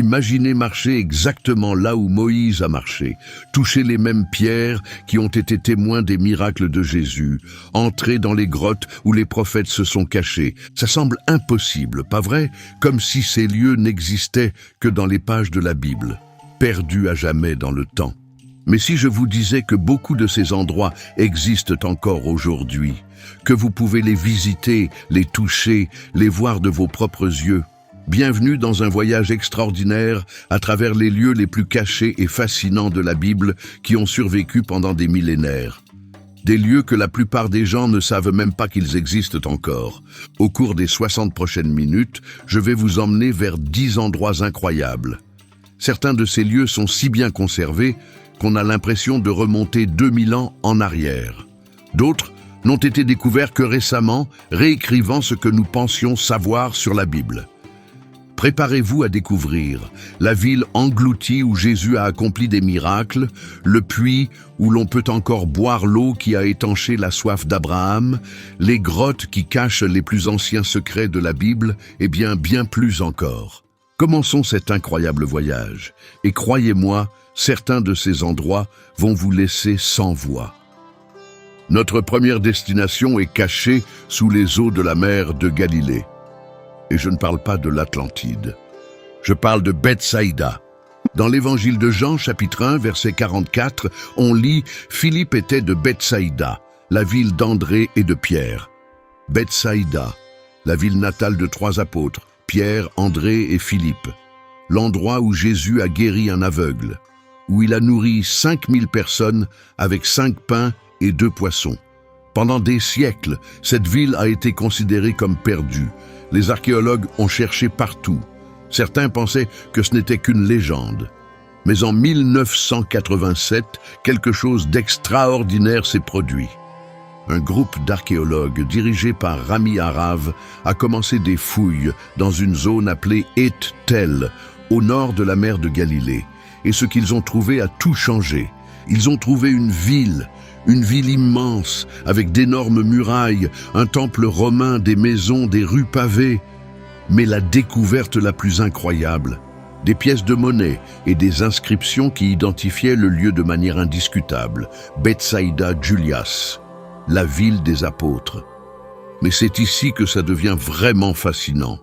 Imaginez marcher exactement là où Moïse a marché, toucher les mêmes pierres qui ont été témoins des miracles de Jésus, entrer dans les grottes où les prophètes se sont cachés. Ça semble impossible, pas vrai? Comme si ces lieux n'existaient que dans les pages de la Bible, perdus à jamais dans le temps. Mais si je vous disais que beaucoup de ces endroits existent encore aujourd'hui, que vous pouvez les visiter, les toucher, les voir de vos propres yeux, bienvenue dans un voyage extraordinaire à travers les lieux les plus cachés et fascinants de la Bible qui ont survécu pendant des millénaires. Des lieux que la plupart des gens ne savent même pas qu'ils existent encore. Au cours des 60 prochaines minutes, je vais vous emmener vers 10 endroits incroyables. Certains de ces lieux sont si bien conservés qu'on a l'impression de remonter 2000 ans en arrière. D'autres n'ont été découverts que récemment, réécrivant ce que nous pensions savoir sur la Bible. Préparez-vous à découvrir la ville engloutie où Jésus a accompli des miracles, le puits où l'on peut encore boire l'eau qui a étanché la soif d'Abraham, les grottes qui cachent les plus anciens secrets de la Bible et bien plus encore. Commençons cet incroyable voyage et croyez-moi, certains de ces endroits vont vous laisser sans voix. Notre première destination est cachée sous les eaux de la mer de Galilée. Et je ne parle pas de l'Atlantide. Je parle de Bethsaïda. Dans l'évangile de Jean, chapitre 1, verset 44, on lit « Philippe était de Bethsaïda, la ville d'André et de Pierre. » Bethsaïda, la ville natale de 3 apôtres, Pierre, André et Philippe. L'endroit où Jésus a guéri un aveugle, où il a nourri 5000 personnes avec 5 pains et 2 poissons. Pendant des siècles, cette ville a été considérée comme perdue. Les archéologues ont cherché partout. Certains pensaient que ce n'était qu'une légende. Mais en 1987, quelque chose d'extraordinaire s'est produit. Un groupe d'archéologues dirigé par Rami Arav a commencé des fouilles dans une zone appelée Et Tel, au nord de la mer de Galilée. Et ce qu'ils ont trouvé a tout changé. Ils ont trouvé une ville immense, avec d'énormes murailles, un temple romain, des maisons, des rues pavées. Mais la découverte la plus incroyable, des pièces de monnaie et des inscriptions qui identifiaient le lieu de manière indiscutable, Bethsaïda Julias, la ville des apôtres. Mais c'est ici que ça devient vraiment fascinant.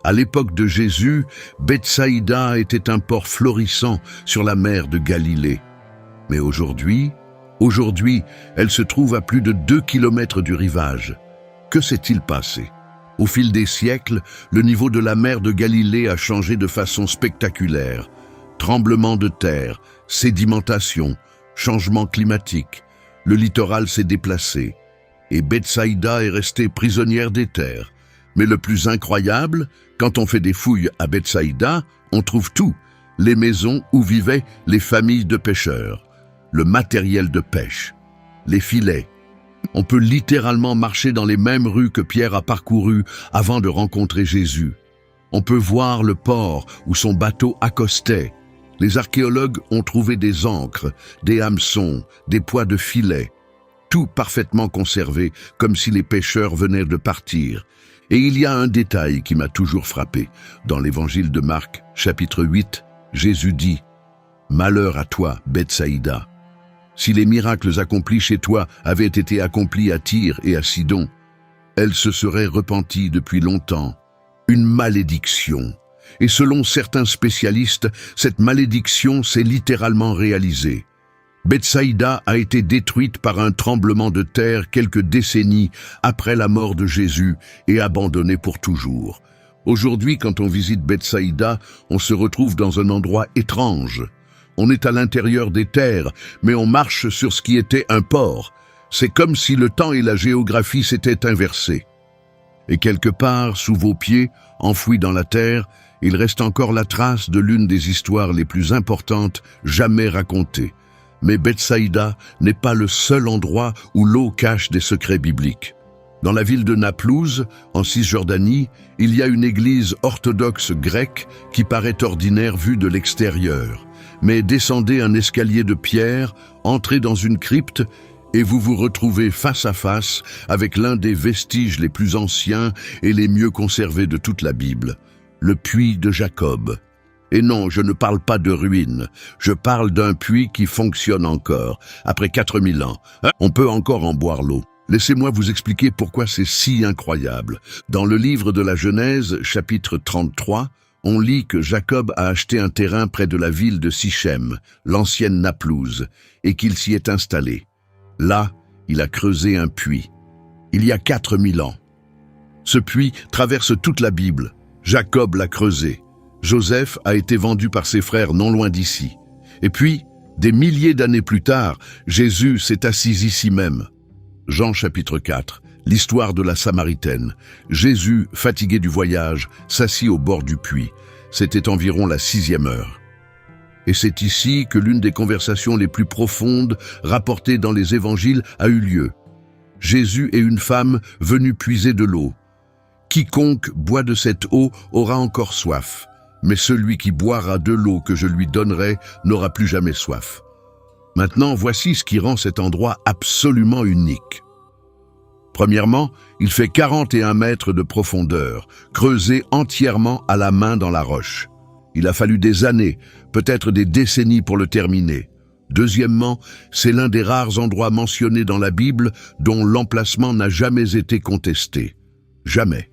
À l'époque de Jésus, Bethsaïda était un port florissant sur la mer de Galilée. Mais aujourd'hui, elle se trouve à plus de 2 kilomètres du rivage. Que s'est-il passé? Au fil des siècles, le niveau de la mer de Galilée a changé de façon spectaculaire. Tremblements de terre, sédimentation, changement climatique. Le littoral s'est déplacé et Bethsaïda est restée prisonnière des terres. Mais le plus incroyable, quand on fait des fouilles à Bethsaïda, on trouve tout. Les maisons où vivaient les familles de pêcheurs, le matériel de pêche, les filets. On peut littéralement marcher dans les mêmes rues que Pierre a parcourues avant de rencontrer Jésus. On peut voir le port où son bateau accostait. Les archéologues ont trouvé des ancres, des hameçons, des poids de filets, tout parfaitement conservé, comme si les pêcheurs venaient de partir. Et il y a un détail qui m'a toujours frappé. Dans l'évangile de Marc, chapitre 8, Jésus dit « Malheur à toi, Bethsaïda. Si les miracles accomplis chez toi avaient été accomplis à Tyr et à Sidon, elle se serait repentie depuis longtemps. Une malédiction. Et selon certains spécialistes, cette malédiction s'est littéralement réalisée. Bethsaïda a été détruite par un tremblement de terre quelques décennies après la mort de Jésus et abandonnée pour toujours. Aujourd'hui, quand on visite Bethsaïda, on se retrouve dans un endroit étrange. On est à l'intérieur des terres, mais on marche sur ce qui était un port. C'est comme si le temps et la géographie s'étaient inversés. Et quelque part, sous vos pieds, enfouis dans la terre, il reste encore la trace de l'une des histoires les plus importantes jamais racontées. Mais Bethsaïda n'est pas le seul endroit où l'eau cache des secrets bibliques. Dans la ville de Naplouse, en Cisjordanie, il y a une église orthodoxe grecque qui paraît ordinaire vue de l'extérieur. Mais descendez un escalier de pierre, entrez dans une crypte et vous vous retrouvez face à face avec l'un des vestiges les plus anciens et les mieux conservés de toute la Bible, le puits de Jacob. Et non, je ne parle pas de ruines, je parle d'un puits qui fonctionne encore, après 4000 ans. On peut encore en boire l'eau. Laissez-moi vous expliquer pourquoi c'est si incroyable. Dans le livre de la Genèse, chapitre 33, on lit que Jacob a acheté un terrain près de la ville de Sichem, l'ancienne Naplouse, et qu'il s'y est installé. Là, il a creusé un puits. Il y a 4000 ans. Ce puits traverse toute la Bible. Jacob l'a creusé. Joseph a été vendu par ses frères non loin d'ici. Et puis, des milliers d'années plus tard, Jésus s'est assis ici même. Jean chapitre 4, l'histoire de la Samaritaine. Jésus, fatigué du voyage, s'assit au bord du puits. C'était environ la 6e heure. Et c'est ici que l'une des conversations les plus profondes rapportées dans les évangiles a eu lieu. Jésus et une femme venus puiser de l'eau. Quiconque boit de cette eau aura encore soif, mais celui qui boira de l'eau que je lui donnerai n'aura plus jamais soif. Maintenant, voici ce qui rend cet endroit absolument unique. Premièrement, il fait 41 mètres de profondeur, creusé entièrement à la main dans la roche. Il a fallu des années, peut-être des décennies pour le terminer. Deuxièmement, c'est l'un des rares endroits mentionnés dans la Bible dont l'emplacement n'a jamais été contesté. Jamais.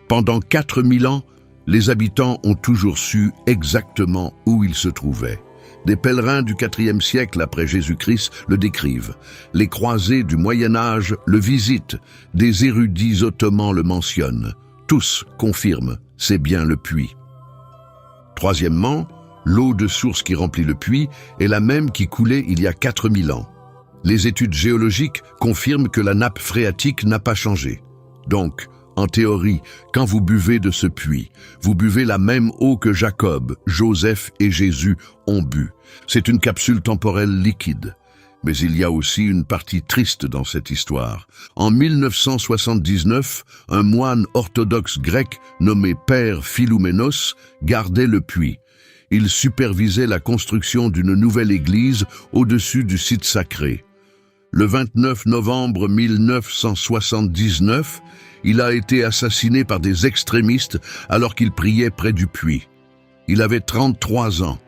Pendant 4000 ans, les habitants ont toujours su exactement où il se trouvait. Des pèlerins du IVe siècle après Jésus-Christ le décrivent. Les croisés du Moyen-Âge le visitent. Des érudits ottomans le mentionnent. Tous confirment, c'est bien le puits. Troisièmement, l'eau de source qui remplit le puits est la même qui coulait il y a 4000 ans. Les études géologiques confirment que la nappe phréatique n'a pas changé. Donc, en théorie, quand vous buvez de ce puits, vous buvez la même eau que Jacob, Joseph et Jésus ont bu. C'est une capsule temporelle liquide. Mais il y a aussi une partie triste dans cette histoire. En 1979, un moine orthodoxe grec nommé Père Philouménos gardait le puits. Il supervisait la construction d'une nouvelle église au-dessus du site sacré. Le 29 novembre 1979, il a été assassiné par des extrémistes alors qu'il priait près du puits. Il avait 33 ans.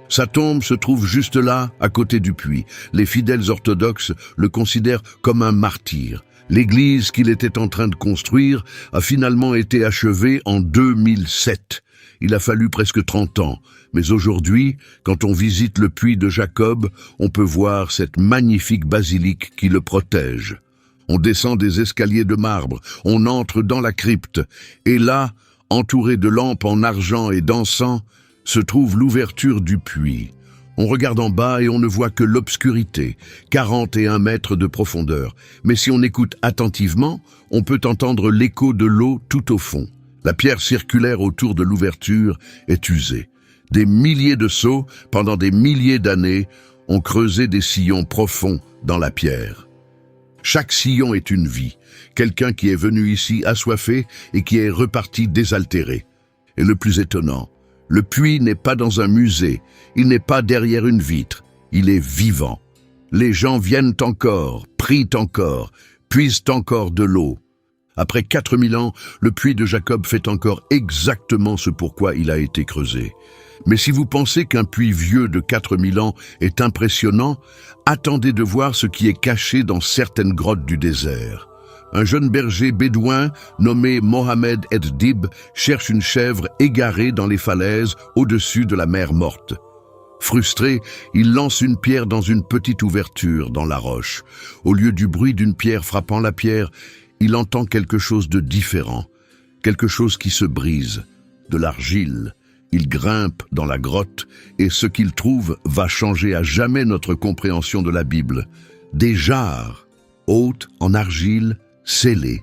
Sa tombe se trouve juste là, à côté du puits. Les fidèles orthodoxes le considèrent comme un martyr. L'église qu'il était en train de construire a finalement été achevée en 2007. Il a fallu presque 30 ans. Mais aujourd'hui, quand on visite le puits de Jacob, on peut voir cette magnifique basilique qui le protège. On descend des escaliers de marbre, on entre dans la crypte, et là, entouré de lampes en argent et d'encens, se trouve l'ouverture du puits. On regarde en bas et on ne voit que l'obscurité, 41 mètres de profondeur. Mais si on écoute attentivement, on peut entendre l'écho de l'eau tout au fond. La pierre circulaire autour de l'ouverture est usée. Des milliers de seaux, pendant des milliers d'années, ont creusé des sillons profonds dans la pierre. Chaque sillon est une vie, quelqu'un qui est venu ici assoiffé et qui est reparti désaltéré. Et le plus étonnant, le puits n'est pas dans un musée, il n'est pas derrière une vitre, il est vivant. Les gens viennent encore, prient encore, puisent encore de l'eau. Après 4000 ans, le puits de Jacob fait encore exactement ce pourquoi il a été creusé. Mais si vous pensez qu'un puits vieux de 4000 ans est impressionnant, attendez de voir ce qui est caché dans certaines grottes du désert. Un jeune berger bédouin nommé Mohamed Eddib cherche une chèvre égarée dans les falaises au-dessus de la mer Morte. Frustré, il lance une pierre dans une petite ouverture dans la roche. Au lieu du bruit d'une pierre frappant la pierre, il entend quelque chose de différent, quelque chose qui se brise, de l'argile. Il grimpe dans la grotte et ce qu'il trouve va changer à jamais notre compréhension de la Bible. Des jarres, hautes en argile, scellées.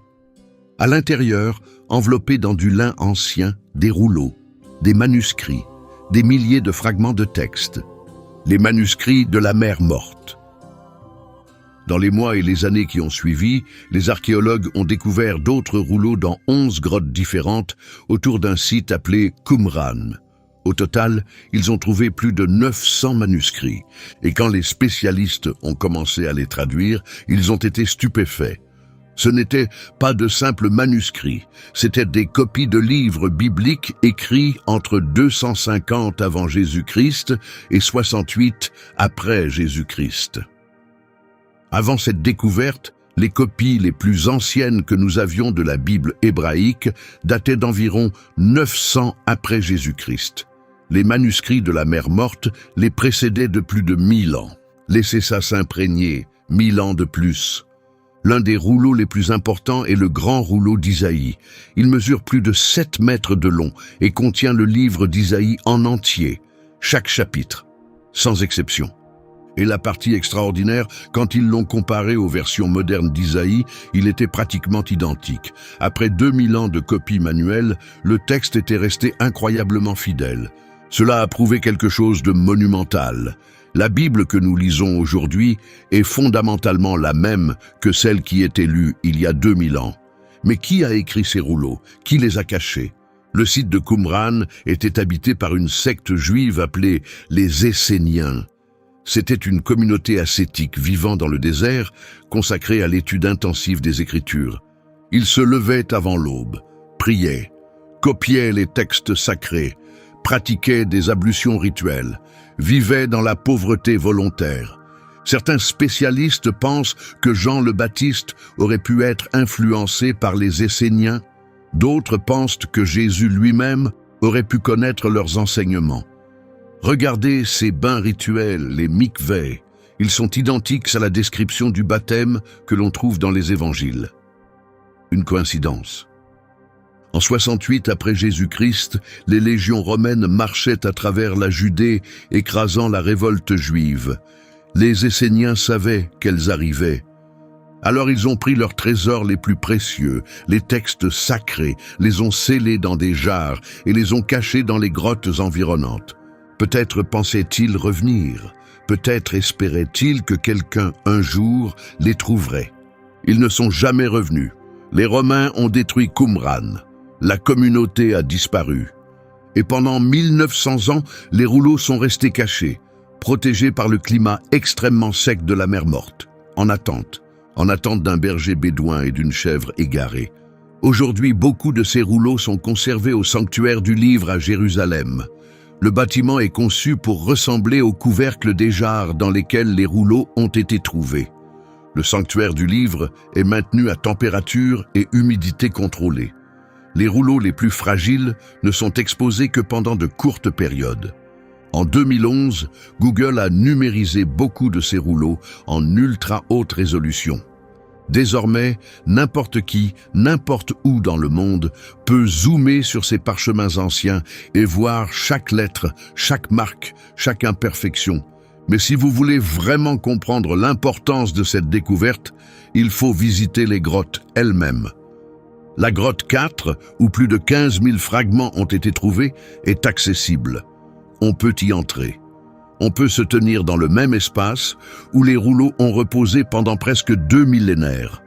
À l'intérieur, enveloppés dans du lin ancien, des rouleaux, des manuscrits, des milliers de fragments de texte. Les manuscrits de la mer Morte. Dans les mois et les années qui ont suivi, les archéologues ont découvert d'autres rouleaux dans 11 grottes différentes autour d'un site appelé Qumran. Au total, ils ont trouvé plus de 900 manuscrits. Et quand les spécialistes ont commencé à les traduire, ils ont été stupéfaits. Ce n'étaient pas de simples manuscrits, c'étaient des copies de livres bibliques écrits entre 250 avant Jésus-Christ et 68 après Jésus-Christ. Avant cette découverte, les copies les plus anciennes que nous avions de la Bible hébraïque dataient d'environ 900 après Jésus-Christ. Les manuscrits de la Mer Morte les précédaient de plus de 1000 ans. Laissez ça s'imprégner, 1000 ans de plus. L'un des rouleaux les plus importants est le grand rouleau d'Isaïe. Il mesure plus de 7 mètres de long et contient le livre d'Isaïe en entier, chaque chapitre, sans exception. Et la partie extraordinaire, quand ils l'ont comparé aux versions modernes d'Isaïe, il était pratiquement identique. Après 2000 ans de copies manuelles, le texte était resté incroyablement fidèle. Cela a prouvé quelque chose de monumental. La Bible que nous lisons aujourd'hui est fondamentalement la même que celle qui était lue il y a 2000 ans. Mais qui a écrit ces rouleaux? Qui les a cachés? Le site de Qumran était habité par une secte juive appelée les Esséniens. C'était une communauté ascétique vivant dans le désert, consacrée à l'étude intensive des Écritures. Ils se levaient avant l'aube, priaient, copiaient les textes sacrés, pratiquaient des ablutions rituelles, vivaient dans la pauvreté volontaire. Certains spécialistes pensent que Jean le Baptiste aurait pu être influencé par les Esséniens. D'autres pensent que Jésus lui-même aurait pu connaître leurs enseignements. Regardez ces bains rituels, les mikveh. Ils sont identiques à la description du baptême que l'on trouve dans les évangiles. Une coïncidence. En 68 après Jésus-Christ, les légions romaines marchaient à travers la Judée, écrasant la révolte juive. Les Esséniens savaient qu'elles arrivaient. Alors ils ont pris leurs trésors les plus précieux, les textes sacrés, les ont scellés dans des jarres et les ont cachés dans les grottes environnantes. Peut-être pensaient-ils revenir, peut-être espéraient-ils que quelqu'un, un jour, les trouverait. Ils ne sont jamais revenus. Les Romains ont détruit Qumran. La communauté a disparu. Et pendant 1900 ans, les rouleaux sont restés cachés, protégés par le climat extrêmement sec de la Mer Morte, en attente d'un berger bédouin et d'une chèvre égarée. Aujourd'hui, beaucoup de ces rouleaux sont conservés au sanctuaire du livre à Jérusalem. Le bâtiment est conçu pour ressembler au couvercle des jarres dans lesquels les rouleaux ont été trouvés. Le sanctuaire du livre est maintenu à température et humidité contrôlée. Les rouleaux les plus fragiles ne sont exposés que pendant de courtes périodes. En 2011, Google a numérisé beaucoup de ces rouleaux en ultra haute résolution. Désormais, n'importe qui, n'importe où dans le monde, peut zoomer sur ces parchemins anciens et voir chaque lettre, chaque marque, chaque imperfection. Mais si vous voulez vraiment comprendre l'importance de cette découverte, il faut visiter les grottes elles-mêmes. La grotte 4, où plus de 15 000 fragments ont été trouvés, est accessible. On peut y entrer. On peut se tenir dans le même espace où les rouleaux ont reposé pendant presque 2 millénaires.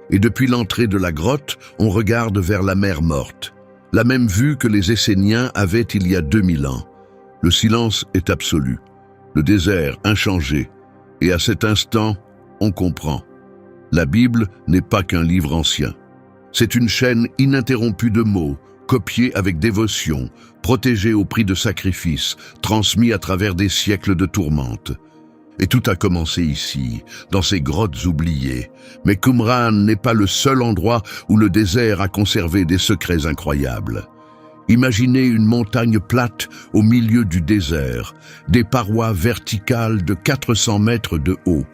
Et depuis l'entrée de la grotte, on regarde vers la Mer Morte, la même vue que les Esséniens avaient il y a 2000 ans. Le silence est absolu, le désert inchangé, et à cet instant, on comprend. La Bible n'est pas qu'un livre ancien. C'est une chaîne ininterrompue de mots, copiés avec dévotion, protégés au prix de sacrifices, transmis à travers des siècles de tourmente. Et tout a commencé ici, dans ces grottes oubliées. Mais Qumran n'est pas le seul endroit où le désert a conservé des secrets incroyables. Imaginez une montagne plate au milieu du désert, des parois verticales de 400 mètres de haut.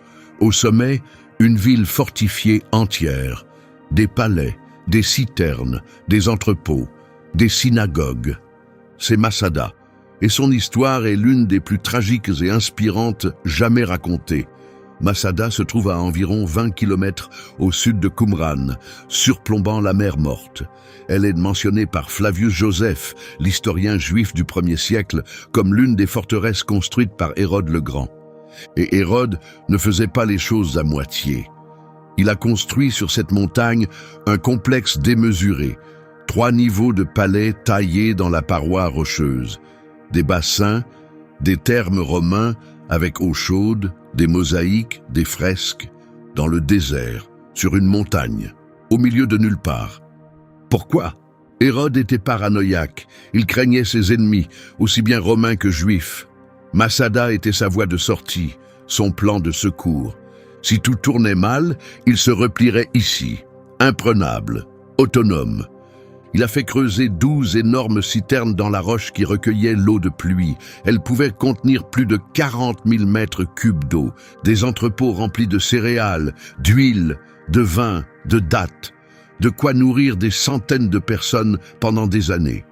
Au sommet, une ville fortifiée entière, des palais, des citernes, des entrepôts, des synagogues. C'est Masada, et son histoire est l'une des plus tragiques et inspirantes jamais racontées. Masada se trouve à environ 20 km au sud de Qumran, surplombant la Mer Morte. Elle est mentionnée par Flavius Joseph, l'historien juif du 1er siècle, comme l'une des forteresses construites par Hérode le Grand. Et Hérode ne faisait pas les choses à moitié. Il a construit sur cette montagne un complexe démesuré, 3 niveaux de palais taillés dans la paroi rocheuse, des bassins, des thermes romains avec eau chaude, des mosaïques, des fresques, dans le désert, sur une montagne. au milieu de nulle part. Pourquoi? Hérode était paranoïaque, il craignait ses ennemis, aussi bien romains que juifs. Massada était sa voie de sortie, son plan de secours. Si tout tournait mal, il se replierait ici, imprenable, autonome. Il a fait creuser 12 énormes citernes dans la roche qui recueillait l'eau de pluie. Elles pouvaient contenir plus de 40 000 mètres cubes d'eau, des entrepôts remplis de céréales, d'huile, de vin, de dattes, de quoi nourrir des centaines de personnes pendant des années.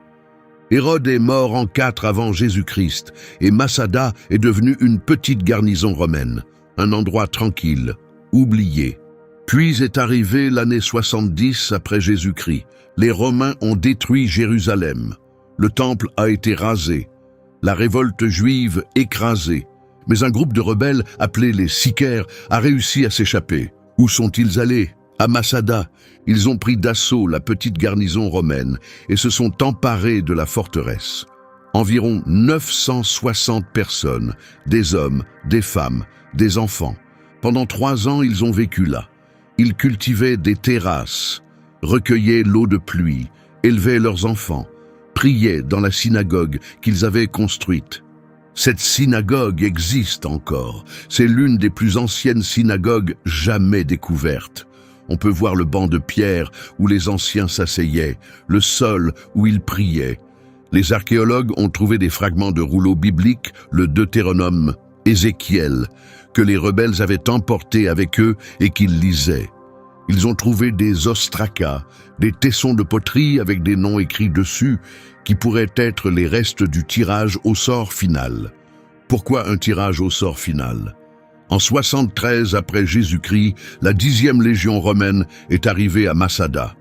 Hérode est mort en 4 avant Jésus-Christ et Massada est devenu une petite garnison romaine, un endroit tranquille, oublié. Puis est arrivée l'année 70 après Jésus-Christ. Les Romains ont détruit Jérusalem. Le temple a été rasé. La révolte juive écrasée. Mais un groupe de rebelles, appelé les Sicaires, a réussi à s'échapper. Où sont-ils allés? À Massada. Ils ont pris d'assaut la petite garnison romaine et se sont emparés de la forteresse. Environ 960 personnes, des hommes, des femmes, des enfants. Pendant 3 ans, ils ont vécu là. Ils cultivaient des terrasses, recueillaient l'eau de pluie, élevaient leurs enfants, priaient dans la synagogue qu'ils avaient construite. Cette synagogue existe encore. C'est l'une des plus anciennes synagogues jamais découvertes. On peut voir le banc de pierre où les anciens s'asseyaient, le sol où ils priaient. Les archéologues ont trouvé des fragments de rouleaux bibliques, le Deutéronome, Ézéchiel, que les rebelles avaient emportés avec eux et qu'ils lisaient. Ils ont trouvé des ostracas, des tessons de poterie avec des noms écrits dessus, qui pourraient être les restes du tirage au sort final. Pourquoi un tirage au sort final? En 73 après Jésus-Christ, la 10e légion romaine est arrivée à Massada.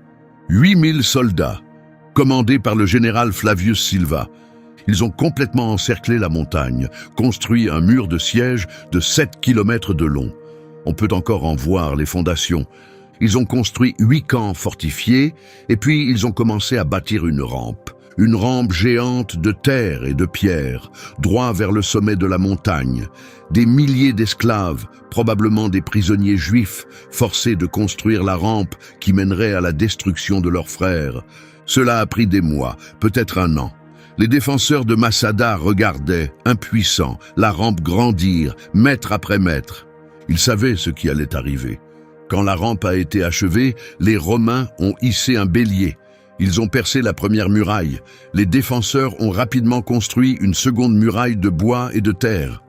8000 soldats, commandés par le général Flavius Silva. Ils ont complètement encerclé la montagne, construit un mur de siège de 7 km de long. On peut encore en voir les fondations. Ils ont construit 8 camps fortifiés et puis ils ont commencé à bâtir une rampe géante de terre et de pierre, droit vers le sommet de la montagne. Des milliers d'esclaves, probablement des prisonniers juifs, forcés de construire la rampe qui mènerait à la destruction de leurs frères. Cela a pris des mois, peut-être 1 an. Les défenseurs de Massada regardaient, impuissants, la rampe grandir, mètre après mètre. Ils savaient ce qui allait arriver. Quand la rampe a été achevée, les Romains ont hissé un bélier. Ils ont percé la première muraille. Les défenseurs ont rapidement construit une seconde muraille de bois et de terre.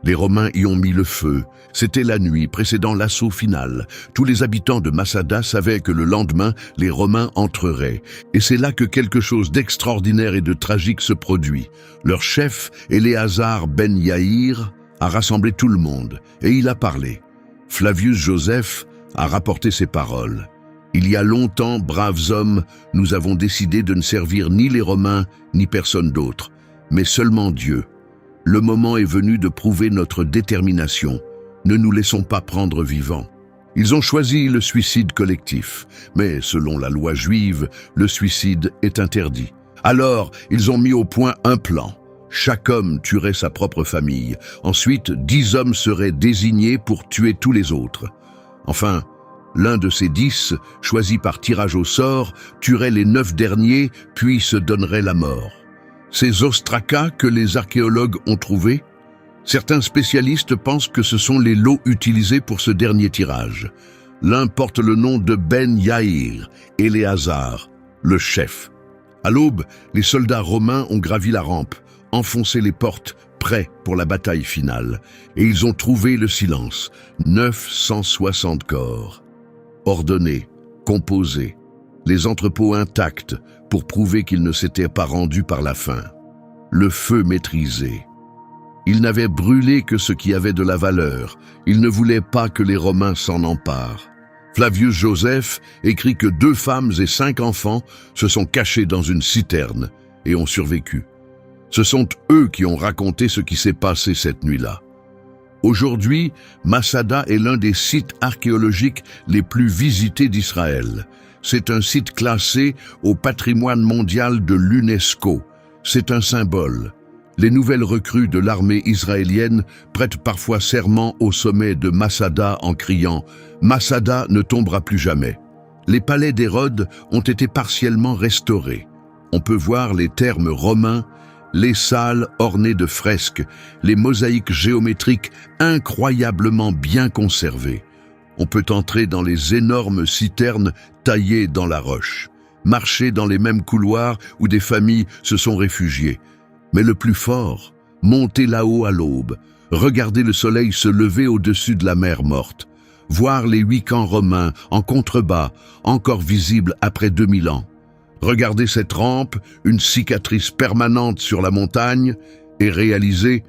Les Romains y ont mis le feu. C'était la nuit précédant l'assaut final. Tous les habitants de Massada savaient que le lendemain, les Romains entreraient. Et c'est là que quelque chose d'extraordinaire et de tragique se produit. Leur chef, Éléazar ben Yaïr, a rassemblé tout le monde et il a parlé. Flavius Joseph a rapporté ces paroles. Il y a longtemps, braves hommes, nous avons décidé de ne servir ni les Romains, ni personne d'autre, mais seulement Dieu. Le moment est venu de prouver notre détermination. Ne nous laissons pas prendre vivants. Ils ont choisi le suicide collectif, mais selon la loi juive, le suicide est interdit. Alors, ils ont mis au point un plan. Chaque homme tuerait sa propre famille. Ensuite, 10 hommes seraient désignés pour tuer tous les autres. Enfin, l'un de ces 10, choisi par tirage au sort, tuerait les 9 derniers, puis se donnerait la mort. Ces ostracas que les archéologues ont trouvés, certains spécialistes pensent que ce sont les lots utilisés pour ce dernier tirage. L'un porte le nom de Ben Yaïr, Éléazar, le chef. À l'aube, les soldats romains ont gravi la rampe, enfoncé les portes, prêts pour la bataille finale. Et ils ont trouvé le silence. 960 corps. Ordonnés, composés, les entrepôts intacts pour prouver qu'ils ne s'étaient pas rendus par la faim. Le feu maîtrisé. Ils n'avaient brûlé que ce qui avait de la valeur. Ils ne voulaient pas que les Romains s'en emparent. Flavius Joseph écrit que 2 femmes et 5 enfants se sont cachés dans une citerne et ont survécu. Ce sont eux qui ont raconté ce qui s'est passé cette nuit-là. Aujourd'hui, Massada est l'un des sites archéologiques les plus visités d'Israël. C'est un site classé au patrimoine mondial de l'UNESCO. C'est un symbole. Les nouvelles recrues de l'armée israélienne prêtent parfois serment au sommet de Massada en criant « Massada ne tombera plus jamais ». Les palais d'Hérode ont été partiellement restaurés. On peut voir les thermes romains, les salles ornées de fresques, les mosaïques géométriques incroyablement bien conservées. On peut entrer dans les énormes citernes taillées dans la roche, marcher dans les mêmes couloirs où des familles se sont réfugiées. Mais le plus fort, monter là-haut à l'aube, regarder le soleil se lever au-dessus de la mer morte, voir les 8 camps romains en contrebas, encore visibles après 2000 ans. Regarder cette rampe, une cicatrice permanente sur la montagne, et réaliser,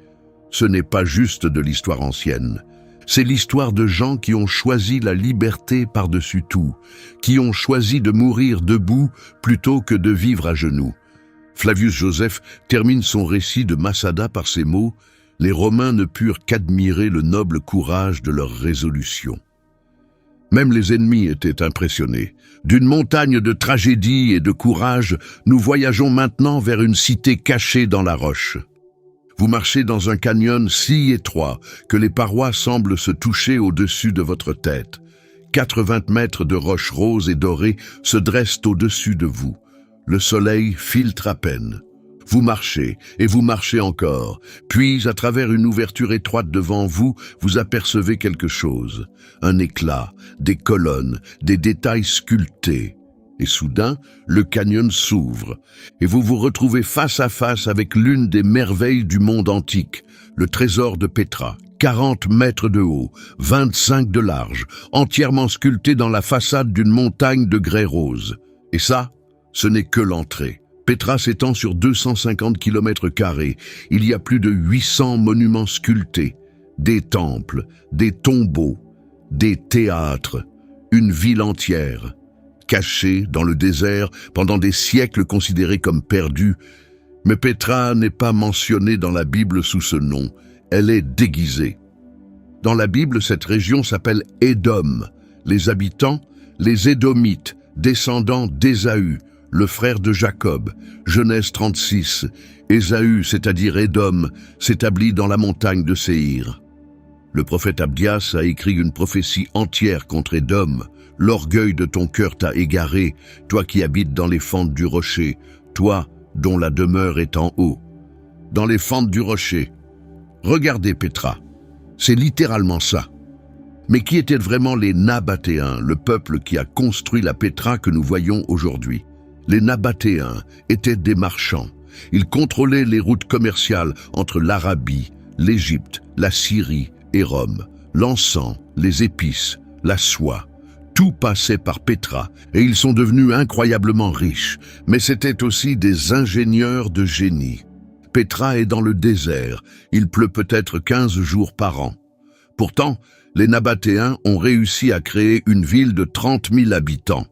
ce n'est pas juste de l'histoire ancienne. C'est l'histoire de gens qui ont choisi la liberté par-dessus tout, qui ont choisi de mourir debout plutôt que de vivre à genoux. Flavius Joseph termine son récit de Massada par ces mots « Les Romains ne purent qu'admirer le noble courage de leur résolution ». Même les ennemis étaient impressionnés. D'une montagne de tragédie et de courage, nous voyageons maintenant vers une cité cachée dans la roche. Vous marchez dans un canyon si étroit que les parois semblent se toucher au-dessus de votre tête. 80 mètres de roches roses et dorées se dressent au-dessus de vous. Le soleil filtre à peine. Vous marchez, et vous marchez encore. Puis, à travers une ouverture étroite devant vous, vous apercevez quelque chose. Un éclat, des colonnes, des détails sculptés. Et soudain, le canyon s'ouvre, et vous vous retrouvez face à face avec l'une des merveilles du monde antique, le trésor de Pétra. 40 mètres de haut, 25 de large, entièrement sculpté dans la façade d'une montagne de grès rose. Et ça, ce n'est que l'entrée. Pétra s'étend sur 250 km². Il y a plus de 800 monuments sculptés, des temples, des tombeaux, des théâtres, une ville entière, cachée dans le désert pendant des siècles considérée comme perdue. Mais Pétra n'est pas mentionnée dans la Bible sous ce nom, elle est déguisée. Dans la Bible, cette région s'appelle Édom. Les habitants, les Édomites, descendants d'Ésaü, le frère de Jacob. Genèse 36. Ésaü, c'est-à-dire Édom, s'établit dans la montagne de Séhir. Le prophète Abdias a écrit une prophétie entière contre Édom. L'orgueil de ton cœur t'a égaré, toi qui habites dans les fentes du rocher, toi dont la demeure est en haut. Dans les fentes du rocher. Regardez Pétra. C'est littéralement ça. Mais qui étaient vraiment les Nabatéens, le peuple qui a construit la Pétra que nous voyons aujourd'hui? Les Nabatéens étaient des marchands. Ils contrôlaient les routes commerciales entre l'Arabie, l'Égypte, la Syrie et Rome. L'encens, les épices, la soie, tout passait par Pétra et ils sont devenus incroyablement riches. Mais c'étaient aussi des ingénieurs de génie. Pétra est dans le désert. Il pleut peut-être 15 jours par an. Pourtant, les Nabatéens ont réussi à créer une ville de 30 000 habitants.